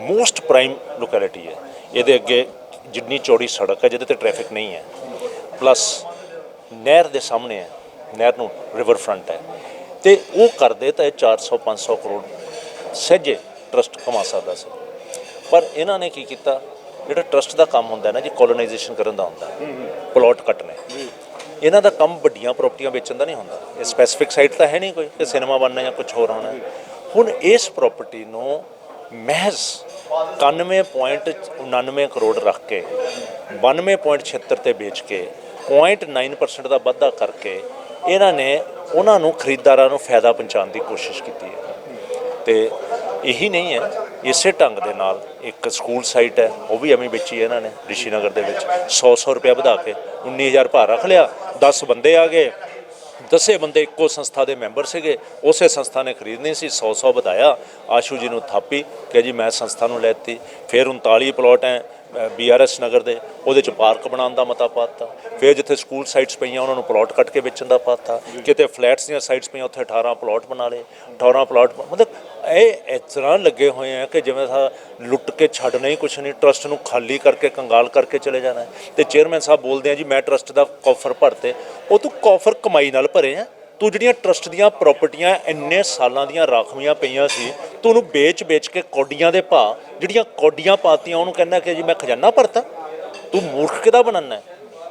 ਮੋਸਟ ਪ੍ਰਾਈਮ ਲੋਕੈਲਿਟੀ ਹੈ। ਇਹਦੇ ਅੱਗੇ ਜਿੰਨੀ ਚੌੜੀ ਸੜਕ ਹੈ ਜਿਹਦੇ ਤੇ ਟ੍ਰੈਫਿਕ ਨਹੀਂ ਹੈ, ਪਲੱਸ ਨਹਿਰ ਦੇ ਸਾਹਮਣੇ ਹੈ, ਨਹਿਰ ਨੂੰ ਰਿਵਰ ਫਰੰਟ ਹੈ, ਤੇ ਉਹ ਕਰਦੇ ਤਾਂ ਇਹ 400-500 ਕਰੋੜ ਸਹਿਜੇ ਟਰਸਟ ਕਮਾ ਸਕਦਾ ਸੀ। ਪਰ ਇਹਨਾਂ ਨੇ ਕੀ ਕੀਤਾ, ਜਿਹੜਾ ਟਰਸਟ ਦਾ ਕੰਮ ਹੁੰਦਾ ਨਾ ਜੀ, ਕੋਲੋਨਾਈਜੇਸ਼ਨ ਕਰਨ ਦਾ ਹੁੰਦਾ, ਪਲਾਟ ਕੱਟਣੇ। ਇਹਨਾਂ ਦਾ ਕੰਮ ਵੱਡੀਆਂ ਪ੍ਰਾਪਰਟੀਆਂ ਵੇਚਣ ਦਾ ਨਹੀਂ ਹੁੰਦਾ। ਇਹ ਸਪੈਸੀਫਿਕ ਸਾਈਟ ਤਾਂ ਹੈ ਨਹੀਂ ਕੋਈ ਕਿ ਸਿਨੇਮਾ ਬਣਨਾ ਜਾਂ ਕੁਝ ਹੋਰ ਹੋਣਾ। ਹੁਣ ਇਸ ਪ੍ਰਾਪਰਟੀ ਨੂੰ ਮਹਿਜ਼ 91.99 ਕਰੋੜ ਰੱਖ ਕੇ 92.76 ਤੇ ਵੇਚ ਕੇ 0.9% ਦਾ ਵਾਧਾ ਕਰਕੇ ਇਹਨਾਂ ਨੇ ਉਹਨਾਂ ਨੂੰ ਖਰੀਦਦਾਰਾਂ ਨੂੰ ਫਾਇਦਾ ਪਹੁੰਚਾਉਣ ਦੀ ਕੋਸ਼ਿਸ਼ ਕੀਤੀ ਹੈ। ਤੇ ਇਹੀ ਨਹੀਂ ਹੈ, ਇਸੇ ਢੰਗ ਦੇ ਨਾਲ ਇੱਕ ਸਕੂਲ ਸਾਈਟ ਹੈ, ਉਹ ਵੀ ਐਵੇਂ ਵੇਚੀ ਹੈ ਇਹਨਾਂ ਨੇ ਰਿਸ਼ੀ ਨਗਰ ਦੇ ਵਿੱਚ 100 ਰੁਪਇਆ ਵਧਾ ਕੇ 19,000 ਭਾਅ ਰੱਖ ਲਿਆ। 10 ਬੰਦੇ ਆ ਗਏ, 10 ਬੰਦੇ ਇੱਕੋ ਸੰਸਥਾ ਦੇ ਮੈਂਬਰ ਸੀਗੇ, ਉਸੇ ਸੰਸਥਾ ਨੇ ਖਰੀਦਣੀ ਸੀ, 100 ਵਧਾਇਆ। ਆਸ਼ੂ ਜੀ ਨੂੰ ਥਾਪੀ ਕਿ ਜੀ ਮੈਂ ਸੰਸਥਾ ਨੂੰ ਲੈਤੀ। ਫਿਰ 39 ਪਲਾਟ ਹੈ BRS ਨਗਰ ਦੇ, ਉਹਦੇ 'ਚ ਪਾਰਕ ਬਣਾਉਣ ਦਾ ਮਤਾ ਪਾਤਾ। ਫਿਰ ਜਿੱਥੇ ਸਕੂਲ ਸਾਈਟਸ ਪਈਆਂ ਉਹਨਾਂ ਨੂੰ ਪਲਾਟ ਕੱਟ ਕੇ ਵੇਚਣ ਦਾ ਪਾਤਾ। ਕਿਤੇ ਫਲੈਟਸ ਦੀਆਂ ਸਾਈਟਸ ਪਈਆਂ ਉੱਥੇ 18 ਪਲਾਟ ਬਣਾ ਲਏ। 18 ਪਲਾਟ ਮਤਲਬ ਇਹ ਇਸ ਤਰ੍ਹਾਂ ਲੱਗੇ ਹੋਏ ਆ ਕਿ ਜਿਵੇਂ ਲੁੱਟ ਕੇ ਛੱਡਣਾ ਹੀ ਕੁਛ ਨਹੀਂ, ਟਰਸਟ ਨੂੰ ਖਾਲੀ ਕਰਕੇ ਕੰਗਾਲ ਕਰਕੇ ਚਲੇ ਜਾਣਾ। ਤੇ ਚੇਅਰਮੈਨ ਸਾਹਿਬ ਬੋਲਦੇ ਆ ਜੀ ਮੈਂ ਟਰਸਟ ਦਾ ਕੌਫਰ ਭਰਤੇ। ਉਹ ਤੂੰ ਕੌਫਰ ਕਮਾਈ ਨਾਲ ਭਰੇ ਆ। ਤੂੰ ਜਿਹੜੀਆਂ ਟਰਸਟ ਦੀਆਂ ਪ੍ਰਾਪਰਟੀਆਂ ਇੰਨੇ ਸਾਲਾਂ ਦੀਆਂ ਰਾਖਵੀਆਂ ਪਈਆਂ ਸੀ, ਤੂੰ ਉਹਨੂੰ ਵੇਚ ਕੇ ਕੌਡੀਆਂ ਦੇ ਭਾਅ, ਜਿਹੜੀਆਂ ਕੌਡੀਆਂ ਪਾਤੀਆਂ ਉਹਨੂੰ ਕਹਿੰਦਾ ਕਿ ਜੀ ਮੈਂ ਖਜ਼ਾਨਾ ਭਰਤਾ। ਤੂੰ ਮੂਰਖ ਕਿਹਦਾ ਬਣਨਾ?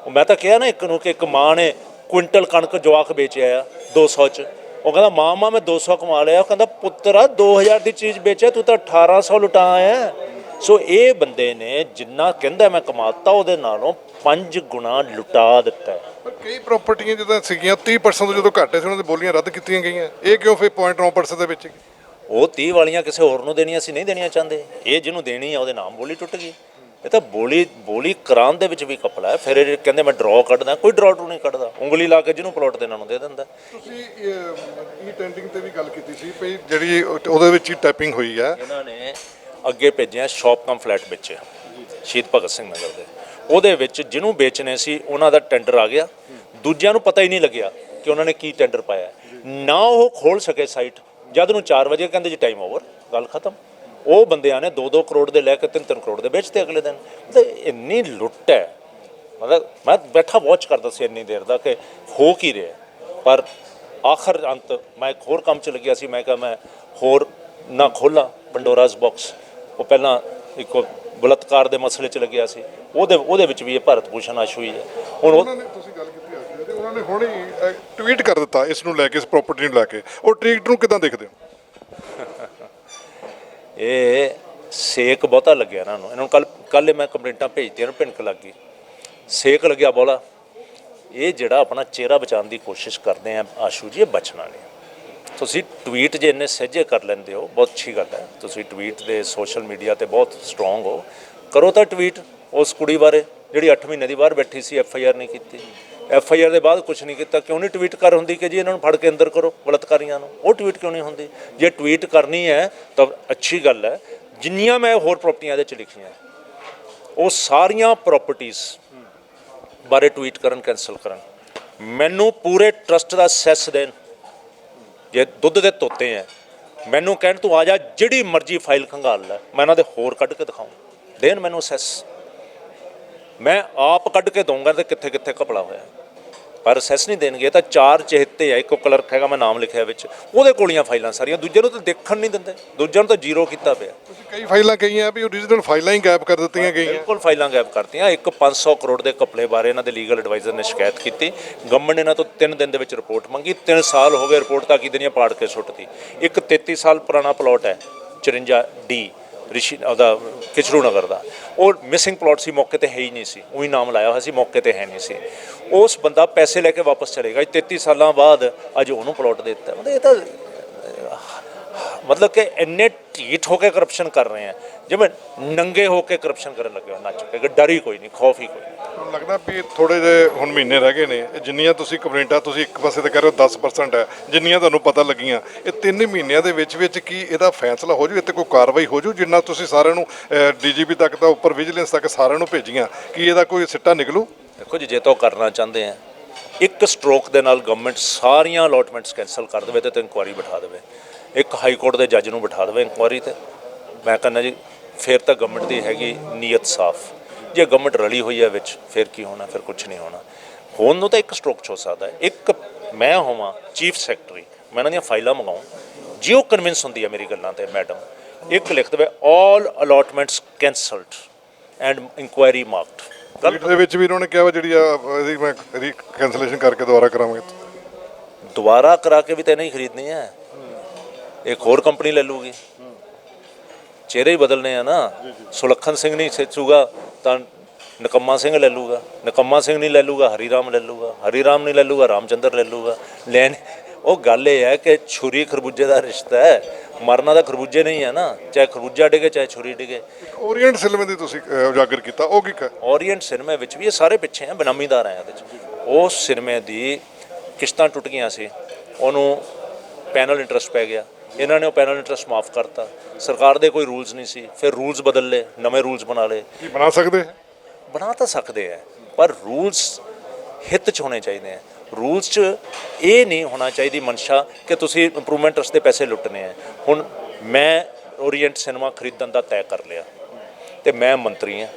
ਉਹ ਮੈਂ ਤਾਂ ਕਿਹਾ ਨਾ ਇੱਕ ਨੂੰ ਕਿ ਇੱਕ ਮਾਂ ਨੇ ਕੁਇੰਟਲ ਕਣਕ ਜਵਾਕ ਵੇਚਿਆ ਆ 200 'ਚ। ਉਹ ਕਹਿੰਦਾ ਮਾਂ ਮੈਂ 200 ਕਮਾ ਲਿਆ। ਉਹ ਕਹਿੰਦਾ ਪੁੱਤਰਾ 2000 ਦੀ ਚੀਜ਼ ਵੇਚਿਆ, ਤੂੰ ਤਾਂ 1800 ਲੁਟਾ ਆਇਆ। ਸੋ ਇਹ ਬੰਦੇ ਨੇ ਜਿੰਨਾ ਕਹਿੰਦਾ ਮੈਂ ਕਮਾਤਾ ਉਹਦੇ ਨਾਲੋਂ 5 ਗੁਣਾ ਲੁਟਾ ਦਿੱਤਾ। ਪਰ ਕਈ ਪ੍ਰਾਪਰਟੀਆਂ ਜਦੋਂ ਸੀਗੀਆਂ 30% ਤੋਂ ਜਦੋਂ ਘੱਟ ਸੀ ਉਹਨਾਂ ਦੀ ਬੋਲੀਆਂ ਰੱਦ ਕੀਤੀਆਂ ਗਈਆਂ। ਇਹ ਕਿਉਂ ਫਿਰ 0.9% ਦੇ ਵਿੱਚ? ਉਹ 30 ਵਾਲੀਆਂ ਕਿਸੇ ਹੋਰ ਨੂੰ ਦੇਣੀਆਂ ਸੀ, ਨਹੀਂ ਦੇਣੀਆਂ ਚਾਹੁੰਦੇ। ਇਹ ਜਿਹਨੂੰ ਦੇਣੀ ਆ ਉਹਦੇ ਨਾਮ ਬੋਲੀ ਟੁੱਟ ਗਈ। ਇਹ ਤਾਂ ਬੋਲੀ ਕਰਾਉਣ ਦੇ ਵਿੱਚ ਵੀ ਕਪਲਾ ਹੈ। ਫਿਰ ਇਹ ਕਹਿੰਦੇ ਮੈਂ ਡਰਾਅ ਕੱਢਦਾ, ਕੋਈ ਡਰਾਅ ਟੂ ਨਹੀਂ ਕੱਢਦਾ। ਉਂਗਲੀ ਲਾ ਕੇ ਜਿਹਨੂੰ ਪਲਾਟ ਦੇਣਾ ਨੂੰ ਦੇ ਦਿੰਦਾ। ਤੁਸੀਂ ਇਹ ਟੈਂਡਿੰਗ ਤੇ ਵੀ ਗੱਲ ਕੀਤੀ ਸੀ ਵੀ ਜਿਹੜੀ ਉਹਦੇ ਵਿੱਚ ਹੀ ਟੈਪਿੰਗ ਹੋਈ ਆ। ਇਹਨਾਂ ਨੇ ਅੱਗੇ ਭੇਜਿਆ ਸ਼ਾਪ ਕਮ ਫਲੈਟ ਵੇਚਿਆ ਸ਼ਹੀਦ ਭਗਤ ਸਿੰਘ ਨਗਰ ਦੇ। ਉਹਦੇ ਵਿੱਚ ਜਿਹਨੂੰ ਵੇਚਣੇ ਸੀ ਉਹਨਾਂ ਦਾ ਟੈਂਡਰ ਆ ਗਿਆ, ਦੂਜਿਆਂ ਨੂੰ ਪਤਾ ਹੀ ਨਹੀਂ ਲੱਗਿਆ ਕਿ ਉਹਨਾਂ ਨੇ ਕੀ ਟੈਂਡਰ ਪਾਇਆ। ਨਾ ਉਹ ਖੋਲ ਸਕੇ ਸਾਈਟ। ਜਦ ਨੂੰ 4 ਵਜੇ ਕਹਿੰਦੇ ਜੀ ਟਾਈਮ ਓਵਰ, ਗੱਲ ਖਤਮ। ਉਹ ਬੰਦਿਆਂ ਨੇ 2-2 ਕਰੋੜ ਦੇ ਲੈ ਕੇ 3-3 ਕਰੋੜ ਦੇ ਵੇਚਦੇ ਅਗਲੇ ਦਿਨ। ਮਤਲਬ ਇੰਨੀ ਲੁੱਟ ਹੈ। ਮਤਲਬ ਮੈਂ ਬੈਠਾ ਵਾਚ ਕਰਦਾ ਸੀ ਇੰਨੀ ਦੇਰ ਦਾ ਕਿ ਹੋ ਕੀ ਰਿਹਾ। ਪਰ ਆਖਰ ਅੰਤ ਮੈਂ ਇੱਕ ਹੋਰ ਕੰਮ 'ਚ ਲੱਗਿਆ ਸੀ। ਮੈਂ ਕਿਹਾ ਮੈਂ ਹੋਰ ਨਾ ਖੋਲ੍ਹਾਂ ਪੰਡੋਰਾਜ਼ ਬਾਕਸ। ਉਹ ਪਹਿਲਾਂ ਇੱਕ ਬਲਾਤਕਾਰ ਦੇ ਮਸਲੇ 'ਚ ਲੱਗਿਆ ਸੀ, ਉਹਦੇ ਵਿੱਚ ਵੀ ਇਹ ਭਾਰਤ ਭੂਸ਼ਣ ਆਸ਼ੂ ਹੀ ਹੈ। ਹੁਣ ਉਹਨਾਂ ਨੇ ਤੁਸੀਂ ਗੱਲ ਕੀਤੀ ਆਸ਼ੂ ਦੀ, ਉਹਨਾਂ ਨੇ ਹੁਣੇ ਟਵੀਟ ਕਰ ਦਿੱਤਾ ਇਸ ਨੂੰ ਲੈ ਕੇ, ਇਸ ਪ੍ਰਾਪਰਟੀ ਨੂੰ ਲੈ ਕੇ। ਉਹ ਟਵੀਟ ਨੂੰ ਕਿੱਦਾਂ ਦੇਖਦੇ ਹੋ? ਇਹ ਸੇਕ ਬਹੁਤਾ ਲੱਗਿਆ ਇਹਨਾਂ ਨੂੰ ਕੱਲ੍ਹ ਮੈਂ ਕੰਪਲੇਂਟਾਂ ਭੇਜਤੀਆਂ ਨੂੰ ਭਿਣਕ ਲੱਗ ਗਈ। ਸੇਕ ਲੱਗਿਆ ਬੋਲਾ। ਇਹ ਜਿਹੜਾ ਆਪਣਾ ਚਿਹਰਾ ਬਚਾਉਣ ਦੀ ਕੋਸ਼ਿਸ਼ ਕਰਦੇ ਆ ਆਸ਼ੂ ਜੀ, ਇਹ ਬਚਣਾ ਨਹੀਂ। ਤੁਸੀਂ ਟਵੀਟ ਜੇ ਇੰਨੇ ਸਹਿਜੇ ਕਰ ਲੈਂਦੇ ਹੋ, ਬਹੁਤ ਅੱਛੀ ਗੱਲ ਹੈ। ਤੁਸੀਂ ਟਵੀਟ ਦੇ ਸੋਸ਼ਲ ਮੀਡੀਆ 'ਤੇ ਬਹੁਤ ਸਟਰੋਂਗ ਹੋ, ਕਰੋ ਤਾਂ ਟਵੀਟ ਉਸ ਕੁੜੀ ਬਾਰੇ ਜਿਹੜੀ 8 ਮਹੀਨੇ ਦੀ ਬਾਹਰ ਬੈਠੀ ਸੀ, FIR ਨਹੀਂ ਕੀਤੀ। FIR ਦੇ ਬਾਅਦ ਕੁਝ ਨਹੀਂ ਕੀਤਾ। ਕਿਉਂ ਨਹੀਂ ਟਵੀਟ ਕਰ ਹੁੰਦੀ ਕਿ ਜੀ ਇਹਨਾਂ ਨੂੰ ਫੜ ਕੇ ਅੰਦਰ ਕਰੋ ਬਲਾਤਕਾਰੀਆਂ ਨੂੰ? ਉਹ ਟਵੀਟ ਕਿਉਂ ਨਹੀਂ ਹੁੰਦੀ? ਜੇ ਟਵੀਟ ਕਰਨੀ ਹੈ ਤਾਂ ਅੱਛੀ ਗੱਲ ਹੈ। ਜਿੰਨੀਆਂ ਮੈਂ ਹੋਰ ਪ੍ਰਾਪਰਟੀਆਂ ਇਹਦੇ 'ਚ ਲਿਖੀਆਂ ਉਹ ਸਾਰੀਆਂ ਪ੍ਰਾਪਰਟੀਜ਼ ਬਾਰੇ ਟਵੀਟ ਕਰਨ, ਕੈਂਸਲ ਕਰਨ। ਮੈਨੂੰ ਪੂਰੇ ਟਰਸਟ ਦਾ ਸੈਸ ਦੇਣ। ਜੇ ਦੁੱਧ ਦੇ ਤੋਤੇ ਹੈ, ਮੈਨੂੰ ਕਹਿਣ ਤੂੰ ਆ ਜਾ ਜਿਹੜੀ ਮਰਜ਼ੀ ਫਾਈਲ ਖੰਗਾਲ ਲੈ, ਮੈਂ ਇਹਨਾਂ ਦੇ ਹੋਰ ਕੱਢ ਕੇ ਦਿਖਾਊਂ। ਦੇਣ ਮੈਨੂੰ ਸੈਸ, ਮੈਂ ਆਪ ਕੱਢ ਕੇ ਦਊਂਗਾ ਤੇ ਕਿੱਥੇ ਕਿੱਥੇ ਘਪਲਾ ਹੋਇਆ। ਪਰ ਸੈਸ ਨਹੀਂ ਦੇਣਗੇ। ਤਾਂ 4 ਚਹੇਤੇ ਆ, ਇੱਕ ਕਲਰਕ ਹੈਗਾ, ਮੈਂ ਨਾਮ ਲਿਖਿਆ ਵਿੱਚ, ਉਹਦੇ ਕੋਲੀਆਂ ਫਾਈਲਾਂ ਸਾਰੀਆਂ। ਦੂਜੇ ਨੂੰ ਤਾਂ ਦੇਖਣ ਨਹੀਂ ਦਿੰਦੇ, ਦੂਜਿਆਂ ਨੂੰ ਤਾਂ ਜ਼ੀਰੋ ਕੀਤਾ ਪਿਆ। ਤੁਸੀਂ ਕਈ ਫਾਈਲਾਂ ਕਹੀਆਂ ਵੀ ਓਰੀਜਨਲ ਫਾਈਲਾਂ ਹੀ ਗਾਇਬ ਕਰ ਦਿੱਤੀਆਂ ਗਈਆਂ। ਬਿਲਕੁਲ ਫਾਈਲਾਂ ਗਾਇਬ ਕਰਤੀਆਂ। ਇੱਕ 500 ਕਰੋੜ ਦੇ ਘਪਲੇ ਬਾਰੇ ਇਹਨਾਂ ਦੇ ਲੀਗਲ ਐਡਵਾਈਜ਼ਰ ਨੇ ਸ਼ਿਕਾਇਤ ਕੀਤੀ। ਗਵਰਨਮੈਂਟ ਨੇ ਇਹਨਾਂ ਤੋਂ 3 ਦਿਨ ਦੇ ਵਿੱਚ ਰਿਪੋਰਟ ਮੰਗੀ। 3 ਸਾਲ ਹੋ ਗਏ, ਰਿਪੋਰਟ ਤਾਂ ਕੀ ਦੇਣੀ, ਪਾੜ ਕੇ ਸੁੱਟਤੀ। ਇੱਕ 33 ਸਾਲ ਪੁਰਾਣਾ ਪਲਾਟ ਹੈ 54D ਰਿਸ਼ੀ ਉਹਦਾ ਕਿਚਰੂ ਨਗਰ ਦਾ, ਉਹ ਮਿਸਿੰਗ ਪਲਾਟ ਸੀ, ਮੌਕੇ ਤੇ ਹੈ ਹੀ ਨਹੀਂ ਸੀ। ਉਹੀ ਨਾਮ ਲਾਇਆ ਹੋਇਆ ਸੀ, ਮੌਕੇ ਤੇ ਹੈ ਨਹੀਂ ਸੀ। ਉਸ ਬੰਦਾ ਪੈਸੇ ਲੈ ਕੇ ਵਾਪਸ ਚਲੇਗਾ। 33 ਸਾਲਾਂ ਬਾਅਦ ਅੱਜ ਉਹਨੂੰ ਪਲਾਟ ਦੇ ਦਿੱਤਾ। ਮਤਲਬ ਇਹ ਤਾਂ ਮਤਲਬ ਕਿ ਇੰਨੇ ਢੀਠ ਹੋ ਕੇ ਕਰਪਸ਼ਨ ਕਰ ਰਹੇ ਆ, ਜਿਵੇਂ ਨੰਗੇ ਹੋ ਕੇ ਕਰਪਸ਼ਨ ਕਰਨ ਲੱਗੇ ਹੋ, ਨੱਚ ਕੇ। ਡਰ ਹੀ ਕੋਈ ਨਹੀਂ, ਖੌਫ ਹੀ ਕੋਈ ਨਹੀਂ। ਤੁਹਾਨੂੰ ਲੱਗਦਾ ਵੀ ਥੋੜ੍ਹੇ ਜਿਹੇ ਹੁਣ ਮਹੀਨੇ ਰਹਿ ਗਏ ਨੇ, ਜਿੰਨੀਆਂ ਤੁਸੀਂ ਕੰਪਲੇਂਟਾਂ ਤੁਸੀਂ ਇੱਕ ਪਾਸੇ ਤੇ ਕਹਿ ਰਹੇ ਹੋ 10% ਹੈ, ਜਿੰਨੀਆਂ ਤੁਹਾਨੂੰ ਪਤਾ ਲੱਗੀਆਂ, ਇਹ 3 ਮਹੀਨਿਆਂ ਦੇ ਵਿੱਚ ਕੀ ਇਹਦਾ ਫੈਸਲਾ ਹੋ ਜੂ? ਇੱਥੇ ਕੋਈ ਕਾਰਵਾਈ ਹੋ ਜੂ? ਜਿੰਨਾ ਤੁਸੀਂ ਸਾਰਿਆਂ ਨੂੰ DGP ਤੱਕ ਤਾਂ ਉੱਪਰ ਵਿਜੀਲੈਂਸ ਤੱਕ ਸਾਰਿਆਂ ਨੂੰ ਭੇਜੀਆਂ, ਕੀ ਇਹਦਾ ਕੋਈ ਸਿੱਟਾ ਨਿਕਲੂ? ਦੇਖੋ ਜੀ, ਜੇ ਤਾਂ ਕਰਨਾ ਚਾਹੁੰਦੇ ਆ ਇੱਕ ਸਟ੍ਰੋਕ ਦੇ ਨਾਲ ਗਵਰਨਮੈਂਟ ਸਾਰੀਆਂ ਅਲਾਟਮੈਂਟਸ ਕੈਂਸਲ ਕਰ ਦੇਵੇ ਤੇ ਇਨਕੁਆਇਰੀ ਬਿਠਾ ਦੇਵੇ। ਇੱਕ ਹਾਈ ਕੋਰਟ ਦੇ ਜੱਜ ਨੂੰ ਬਿਠਾ ਦੇਵੇ ਇਨਕੁਆਇਰੀ ਤੇ। ਮੈਂ ਕਹਿੰਦਾ ਜੀ ਫਿਰ ਤਾਂ ਗਵਰਨਮੈਂਟ ਦੀ ਹੈਗੀ ਨੀਅਤ ਸਾਫ਼। ਜੇ ਗਵਰਨਮੈਂਟ ਰਲੀ ਹੋਈ ਹੈ ਵਿੱਚ, ਫਿਰ ਕੀ ਹੋਣਾ? ਫਿਰ ਕੁਝ ਨਹੀਂ ਹੋਣਾ। ਹੋਣ ਨੂੰ ਤਾਂ ਇੱਕ ਸਟ੍ਰੋਕ 'ਚ ਹੋ ਸਕਦਾ ਹੈ। ਇੱਕ ਮੈਂ ਹੋਵਾਂ ਚੀਫ ਸੈਕਟਰੀ, ਮੈਂ ਇਹਨਾਂ ਦੀਆਂ ਫਾਈਲਾਂ ਮੰਗਾਉਂ, ਜੇ ਉਹ ਕਨਵਿੰਸ ਹੁੰਦੀ ਹੈ ਮੇਰੀ ਗੱਲਾਂ ਤੇ ਮੈਡਮ ਇੱਕ ਲਿਖ ਦੇਵੇ ਆਲ ਅਲਾਟਮੈਂਟਸ ਕੈਂਸਲਡ ਐਂਡ ਇਨਕੁਆਇਰੀ ਮਾਰਕਡ। ਟਵੀਟ ਦੇ ਵਿੱਚ ਵੀ ਉਹਨਾਂ ਨੇ ਕਿਹਾ ਵਾ ਜਿਹੜੀ ਆ ਇਹਦੀ ਮੈਂ ਕੈਂਸਲੇਸ਼ਨ ਕਰਕੇ ਦੁਬਾਰਾ ਕਰਾਵਾਂਗੇ। ਦੁਬਾਰਾ ਕਰਾ ਕੇ ਵੀ ਤਾਂ ਨਹੀਂ ਖਰੀਦਣੀ ਹੈ, ਇੱਕ ਹੋਰ ਕੰਪਨੀ ਲੈ ਲੂਗੀ। ਚਿਹਰੇ ਹੀ ਬਦਲਨੇ ਆ ਨਾ। ਸੁਲੱਖਣ ਸਿੰਘ ਨਹੀਂ ਸੱਚੂਗਾ ਤਾਂ ਨਿਕੰਮਾ ਸਿੰਘ ਲੈ ਲੂਗਾ, ਨਿਕੰਮਾ ਸਿੰਘ ਨਹੀਂ ਲੈ ਲੂਗਾ ਹਰੀਰਾਮ ਲੈ ਲੂਗਾ, ਹਰੀਰਾਮ ਨਹੀਂ ਲੈ ਲੂਗਾ ਰਾਮਚੰਦਰ ਲੈ ਲੂਗਾ। ਲੈਣ ਉਹ ਗੱਲ ਇਹ ਹੈ ਕਿ ਛੁਰੀ ਖਰਬੂਜੇ ਦਾ ਰਿਸ਼ਤਾ ਹੈ, ਮਰਨਾ ਤਾਂ ਖਰਬੂਜੇ ਨਹੀਂ ਹੈ ਨਾ, ਚਾਹੇ ਖਰਬੂਜਾ ਡਿਗੇ ਚਾਹੇ ਛੁਰੀ ਡਿਗੇ। ਓਰੀਐਂਟ ਸਿਨੇਮੇ ਦੀ ਤੁਸੀਂ ਉਜਾਗਰ ਕੀਤਾ, ਉਹ ਕੀ ਓਰੀਐਂਟ ਸਿਨੇਮੇ ਵਿੱਚ ਵੀ ਇਹ ਸਾਰੇ ਪਿੱਛੇ ਆ, ਬਨਾਮੀਦਾਰ ਆ ਇਹਦੇ 'ਚ। ਉਸ ਸਿਨੇਮੇ ਦੀ ਕਿਸ਼ਤਾਂ ਟੁੱਟ ਗਈਆਂ ਸੀ, ਉਹਨੂੰ ਪੈਨਲ ਇੰਟਰਸਟ ਪੈ ਗਿਆ, ਇਹਨਾਂ ਨੇ ਉਹ ਪੈਨਲ ਇੰਟਰਸਟ ਮਾਫ ਕਰਤਾ। ਸਰਕਾਰ ਦੇ ਕੋਈ ਰੂਲਸ ਨਹੀਂ ਸੀ, ਫਿਰ ਰੂਲਸ ਬਦਲ ਲਏ, ਨਵੇਂ ਰੂਲਸ ਬਣਾ ਲਏ। ਕੀ ਬਣਾ ਸਕਦੇ? ਬਣਾ ਤਾਂ ਸਕਦੇ ਹੈ, ਪਰ ਰੂਲਸ ਹਿੱਤ 'ਚ ਹੋਣੇ ਚਾਹੀਦੇ ਹੈ। ਰੂਲਸ 'ਚ ਇਹ ਨਹੀਂ ਹੋਣਾ ਚਾਹੀਦੀ ਮਨਸ਼ਾ ਕਿ ਤੁਸੀਂ ਇੰਪਰੂਵਮੈਂਟ ਵਾਸਤੇ ਪੈਸੇ ਲੁੱਟਣੇ ਹੈ। ਹੁਣ ਮੈਂ ਓਰੀਐਂਟ ਸਿਨੇਮਾ ਖਰੀਦਣ ਦਾ ਤੈਅ ਕਰ ਲਿਆ ਅਤੇ ਮੈਂ ਮੰਤਰੀ ਹਾਂ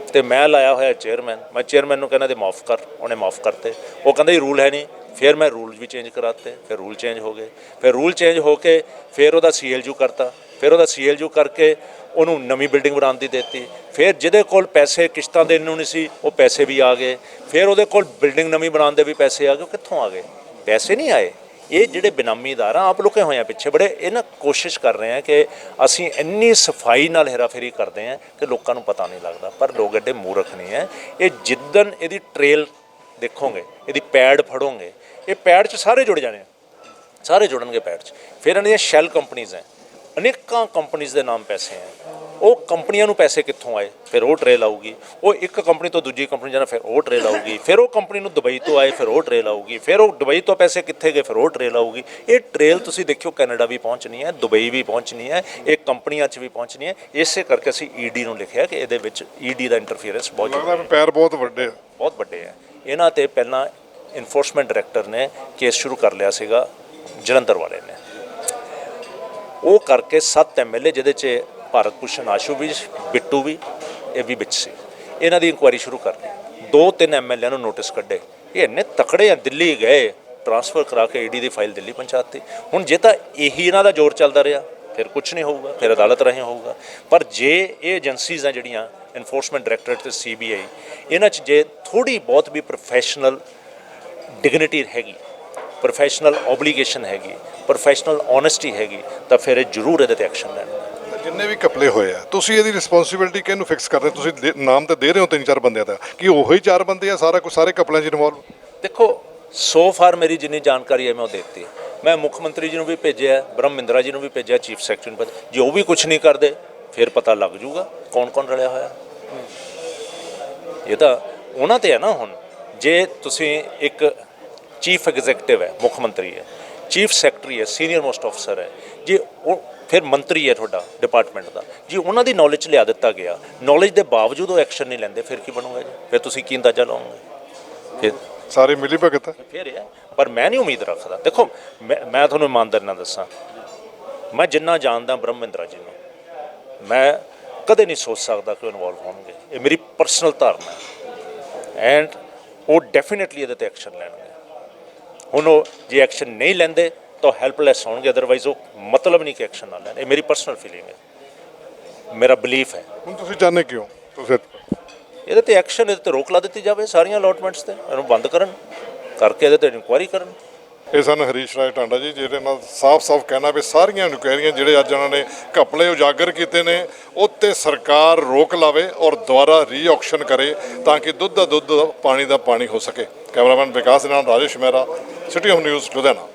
ਅਤੇ ਮੈਂ ਲਾਇਆ ਹੋਇਆ ਚੇਅਰਮੈਨ, ਮੈਂ ਚੇਅਰਮੈਨ ਨੂੰ ਕਹਿੰਦਾ ਤੇ ਮਾਫ ਕਰ, ਉਹਨੇ ਮਾਫ ਕਰਤੇ। ਉਹ ਕਹਿੰਦਾ ਜੀ ਰੂਲ ਹੈ ਨਹੀਂ, ਫਿਰ ਮੈਂ ਰੂਲ ਵੀ ਚੇਂਜ ਕਰਾਤੇ, ਫਿਰ ਰੂਲ ਚੇਂਜ ਹੋ ਗਏ, ਫਿਰ ਰੂਲ ਚੇਂਜ ਹੋ ਕੇ ਫਿਰ ਉਹਦਾ CLU ਕਰਤਾ, ਫਿਰ ਉਹਦਾ CLU ਕਰਕੇ ਉਹਨੂੰ ਨਵੀਂ ਬਿਲਡਿੰਗ ਬਣਾਉਣ ਦੀ ਦਿੱਤੀ। ਫਿਰ ਜਿਹਦੇ ਕੋਲ ਪੈਸੇ ਕਿਸ਼ਤਾਂ ਦੇਣ ਨੂੰ ਨਹੀਂ ਸੀ ਉਹ ਪੈਸੇ ਵੀ ਆ ਗਏ, ਫਿਰ ਉਹਦੇ ਕੋਲ ਬਿਲਡਿੰਗ ਨਵੀਂ ਬਣਾਉਣ ਦੇ ਵੀ ਪੈਸੇ ਆ ਗਏ। ਉਹ ਕਿੱਥੋਂ ਆ ਗਏ? ਪੈਸੇ ਨਹੀਂ ਆਏ। ਇਹ ਜਿਹੜੇ ਬੇਨਾਮੀਦਾਰ ਆ ਆਪ ਲੁਕੇ ਹੋਏ ਆ ਪਿੱਛੇ, ਬੜੇ ਇਹਨਾਂ ਕੋਸ਼ਿਸ਼ ਕਰ ਰਹੇ ਆ ਕਿ ਅਸੀਂ ਇੰਨੀ ਸਫਾਈ ਨਾਲ ਹੇਰਾਫੇਰੀ ਕਰਦੇ ਹਾਂ ਕਿ ਲੋਕਾਂ ਨੂੰ ਪਤਾ ਨਹੀਂ ਲੱਗਦਾ, ਪਰ ਲੋਕ ਐਡੇ ਮੂਰਖ ਨਹੀਂ ਹੈ। ਇਹ ਜਿੱਦਣ ਇਹਦੀ ਟ੍ਰੇਲ ਦੇਖੋਗੇ, ਇਹਦੀ ਪੈਡ ਫੜੋਗੇ, ਇਹ ਪੈਡ 'ਚ ਸਾਰੇ ਜੁੜ ਜਾਣੇ, ਸਾਰੇ ਜੁੜਨਗੇ ਪੈਡ 'ਚ। ਫਿਰ ਇਹਨਾਂ ਦੀਆਂ ਸ਼ੈਲ ਕੰਪਨੀਜ਼ ਹੈ, ਅਨੇਕਾਂ ਕੰਪਨੀਜ਼ ਦੇ ਨਾਮ ਪੈਸੇ ਹੈ। ਉਹ ਕੰਪਨੀਆਂ ਨੂੰ ਪੈਸੇ ਕਿੱਥੋਂ ਆਏ? ਫਿਰ ਉਹ ਟ੍ਰੇਲ ਆਊਗੀ, ਉਹ ਇੱਕ ਕੰਪਨੀ ਤੋਂ ਦੂਜੀ ਕੰਪਨੀ ਜਾਣਾ, ਫਿਰ ਉਹ ਟ੍ਰੇਲ ਆਊਗੀ, ਫਿਰ ਉਹ ਕੰਪਨੀ ਨੂੰ ਦੁਬਈ ਤੋਂ ਆਏ, ਫਿਰ ਉਹ ਟ੍ਰੇਲ ਆਊਗੀ, ਫਿਰ ਉਹ ਦੁਬਈ ਤੋਂ ਪੈਸੇ ਕਿੱਥੇ ਗਏ, ਫਿਰ ਉਹ ਟ੍ਰੇਲ ਆਊਗੀ। ਇਹ ਟ੍ਰੇਲ ਤੁਸੀਂ ਦੇਖਿਓ ਕੈਨੇਡਾ ਵੀ ਪਹੁੰਚਣੀ ਹੈ, ਦੁਬਈ ਵੀ ਪਹੁੰਚਣੀ ਹੈ, ਇਹ ਕੰਪਨੀਆਂ 'ਚ ਵੀ ਪਹੁੰਚਣੀ ਹੈ। ਇਸੇ ਕਰਕੇ ਅਸੀਂ ED ਨੂੰ ਲਿਖਿਆ ਕਿ ਇਹਦੇ ਵਿੱਚ ED ਦਾ ਇੰਟਰਫੀਅਰੈਂਸ ਬਹੁਤ ਲੱਗਦਾ ਪੈਰ ਬਹੁਤ ਵੱਡੇ ਆ। ਬਹੁਤ ਵੱਡੇ ਹੈ। ਇਹਨਾਂ 'ਤੇ ਪਹਿਲਾਂ ਇਨਫੋਰਸਮੈਂਟ ਡਾਇਰੈਕਟਰ ਨੇ ਕੇਸ ਸ਼ੁਰੂ ਕਰ ਲਿਆ ਸੀਗਾ, ਜਲੰਧਰ ਵਾਲੇ ਨੇ। ਉਹ ਕਰਕੇ 7 MLA ਜਿਹਦੇ 'ਚ ਭਾਰਤ ਭੂਸ਼ਣ ਆਸ਼ੂ ਵੀ, ਬਿੱਟੂ ਵੀ, ਇਹ ਵੀ ਵਿੱਚ ਸੀ, ਇਹਨਾਂ ਦੀ ਇਨਕੁਆਇਰੀ ਸ਼ੁਰੂ ਕਰ ਲਈ। 2-3 MLA ਨੂੰ ਨੋਟਿਸ ਕੱਢੇ, ਇਹ ਇੰਨੇ ਤਕੜੇ ਆ, ਦਿੱਲੀ ਗਏ, ਟ੍ਰਾਂਸਫਰ ਕਰਾ ਕੇ ED ਦੀ ਫਾਈਲ ਦਿੱਲੀ ਪਹੁੰਚਾਤੀ। ਹੁਣ ਜੇ ਤਾਂ ਇਹੀ ਇਹਨਾਂ ਦਾ ਜ਼ੋਰ ਚੱਲਦਾ ਰਿਹਾ ਫਿਰ ਕੁਝ ਨਹੀਂ ਹੋਊਗਾ, ਫਿਰ ਅਦਾਲਤ ਰਾਹੀਂ ਹੋਊਗਾ। ਪਰ ਜੇ ਇਹ ਏਜੰਸੀਜ਼ ਆ ਜਿਹੜੀਆਂ ਇਨਫੋਰਸਮੈਂਟ ਡਾਇਰੈਕਟੋਰੇਟ ਤੇ CBI, ਇਹਨਾਂ 'ਚ ਜੇ ਥੋੜ੍ਹੀ ਬਹੁਤ ਵੀ ਪ੍ਰੋਫੈਸ਼ਨਲ ਡਿਗਨਿਟੀ ਹੈਗੀ, ਪ੍ਰੋਫੈਸ਼ਨਲ ਓਬਲੀਗੇਸ਼ਨ ਹੈਗੀ, ਪ੍ਰੋਫੈਸ਼ਨਲ ਓਨੈਸਟੀ ਹੈਗੀ, ਤਾਂ ਫਿਰ ਇਹ ਜ਼ਰੂਰ ਇਹਦੇ 'ਤੇ ਐਕਸ਼ਨ ਲੈਣਾ। ਜਿੰਨੇ ਵੀ ਘਪਲੇ ਹੋਏ ਆ, ਤੁਸੀਂ ਇਹਦੀ ਰਿਸਪੌਂਸਿਬਿਲਟੀ ਕਿਹਨੂੰ ਫਿਕਸ ਕਰਦੇ? ਤੁਸੀਂ ਨਾਮ ਤਾਂ ਦੇ ਰਹੇ ਹੋ 3-4 ਬੰਦਿਆਂ ਦਾ, ਕੀ ਉਹੀ 4 ਬੰਦੇ ਆ ਸਾਰਾ ਕੁਝ ਸਾਰੇ ਘਪਲਿਆਂ 'ਚ ਇਨਵੋਲਵ? ਦੇਖੋ ਸੋ ਫਾਰ ਮੇਰੀ ਜਿੰਨੀ ਜਾਣਕਾਰੀ ਹੈ ਮੈਂ ਉਹ ਦਿੱਤੀ। ਮੈਂ ਮੁੱਖ ਮੰਤਰੀ ਜੀ ਨੂੰ ਵੀ ਭੇਜਿਆ, ਬ੍ਰਹਮ ਮਹਿੰਦਰਾ ਜੀ ਨੂੰ ਵੀ ਭੇਜਿਆ, ਚੀਫ ਸੈਕਟਰੀ ਨੂੰ। ਜੇ ਉਹ ਵੀ ਕੁਝ ਨਹੀਂ ਕਰਦੇ ਫਿਰ ਪਤਾ ਲੱਗ ਜੂਗਾ ਕੌਣ ਕੌਣ ਰਲਿਆ ਹੋਇਆ। ਇਹ ਤਾਂ ਉਹਨਾਂ 'ਤੇ ਹੈ ਨਾ। ਹੁਣ ਜੇ ਤੁਸੀਂ ਇੱਕ ਚੀਫ ਐਗਜ਼ੈਕਟਿਵ ਹੈ, ਮੁੱਖ ਮੰਤਰੀ ਹੈ, ਚੀਫ ਸੈਕਟਰੀ ਹੈ, ਸੀਨੀਅਰ ਮੋਸਟ ਅਫਸਰ ਹੈ, ਜੇ ਉਹ ਫਿਰ ਮੰਤਰੀ ਹੈ ਤੁਹਾਡਾ ਡਿਪਾਰਟਮੈਂਟ ਦਾ, ਜੇ ਉਹਨਾਂ ਦੀ ਨੌਲੇਜ ਲਿਆ ਦਿੱਤਾ ਗਿਆ, ਨੌਲੇਜ ਦੇ ਬਾਵਜੂਦ ਉਹ ਐਕਸ਼ਨ ਨਹੀਂ ਲੈਂਦੇ, ਫਿਰ ਕੀ ਬਣੂਗਾ ਜੀ? ਫਿਰ ਤੁਸੀਂ ਕੀ ਅੰਦਾਜ਼ਾ ਲਾਓਗੇ? ਫਿਰ ਸਾਰੇ ਮਿਲੀ ਭਗਤ ਫਿਰ ਇਹ ਹੈ। ਪਰ ਮੈਂ ਨਹੀਂ ਉਮੀਦ ਰੱਖਦਾ। ਦੇਖੋ ਮੈਂ ਤੁਹਾਨੂੰ ਇਮਾਨਦਾਰੀ ਨਾਲ ਦੱਸਾਂ, ਮੈਂ ਜਿੰਨਾ ਜਾਣਦਾ ਬ੍ਰਹਮ ਮਹਿੰਦਰਾ ਜੀ ਨੂੰ, ਮੈਂ ਕਦੇ ਨਹੀਂ ਸੋਚ ਸਕਦਾ ਕਿ ਉਹ ਇਨਵੋਲਵ ਹੋਣਗੇ। ਇਹ ਮੇਰੀ ਪਰਸਨਲ ਧਾਰਨਾ ਹੈ ਐਂਡ ਉਹ ਡੈਫੀਨੇਟਲੀ ਇਹਦੇ 'ਤੇ ਐਕਸ਼ਨ ਲੈਣਗੇ। ਹੁਣ ਉਹ ਜੇ ਐਕਸ਼ਨ ਨਹੀਂ ਲੈਂਦੇ ਤਾਂ ਹੈਲਪਲੈਸ ਹੋਣਗੇ, ਅਦਰਵਾਈਜ਼ ਉਹ ਮਤਲਬ ਨਹੀਂ ਕਿ ਐਕਸ਼ਨ ਨਾ ਲੈਣ। ਇਹ ਮੇਰੀ ਪਰਸਨਲ ਫੀਲਿੰਗ ਹੈ, ਮੇਰਾ ਬਿਲੀਫ ਹੈ। ਹੁਣ ਤੁਸੀਂ ਚਾਹੁੰਦੇ ਕਿਉਂ? ਤੁਸੀਂ ਇਹਦੇ 'ਤੇ ਐਕਸ਼ਨ, ਇਹਦੇ 'ਤੇ ਰੋਕ ਲਾ ਦਿੱਤੀ ਜਾਵੇ ਸਾਰੀਆਂ ਅਲਾਟਮੈਂਟਸ 'ਤੇ, ਇਹਨੂੰ ਬੰਦ ਕਰਨ ਕਰਕੇ ਇਹਦੇ 'ਤੇ ਇਨਕੁਆਇਰੀ ਕਰਨ। ਇਹ ਸਨ ਹਰੀਸ਼ ਰਾਏ ਟਾਂਡਾ ਜੀ, ਜਿਹਦੇ ਨਾਲ ਸਾਫ਼-ਸਾਫ਼ ਕਹਿਣਾ ਵੀ ਸਾਰੀਆਂ ਇਨਕੁਆਇਰੀਆਂ ਜਿਹੜੇ ਅੱਜ ਉਹਨਾਂ ਨੇ ਘਪਲੇ ਉਜਾਗਰ ਕੀਤੇ ਨੇ ਉੱਤੇ ਸਰਕਾਰ ਰੋਕ ਲਾਵੇ ਔਰ ਦੁਬਾਰਾ ਰੀ-ਆਕਸ਼ਨ ਕਰੇ ਤਾਂ ਕਿ ਦੁੱਧ ਦਾ ਦੁੱਧ, ਪਾਣੀ ਦਾ ਪਾਣੀ ਹੋ ਸਕੇ। ਕੈਮਰਾਮੈਨ ਵਿਕਾਸ ਦੇ ਨਾਲ Rajesh Mehra, city of news, Ludhiana.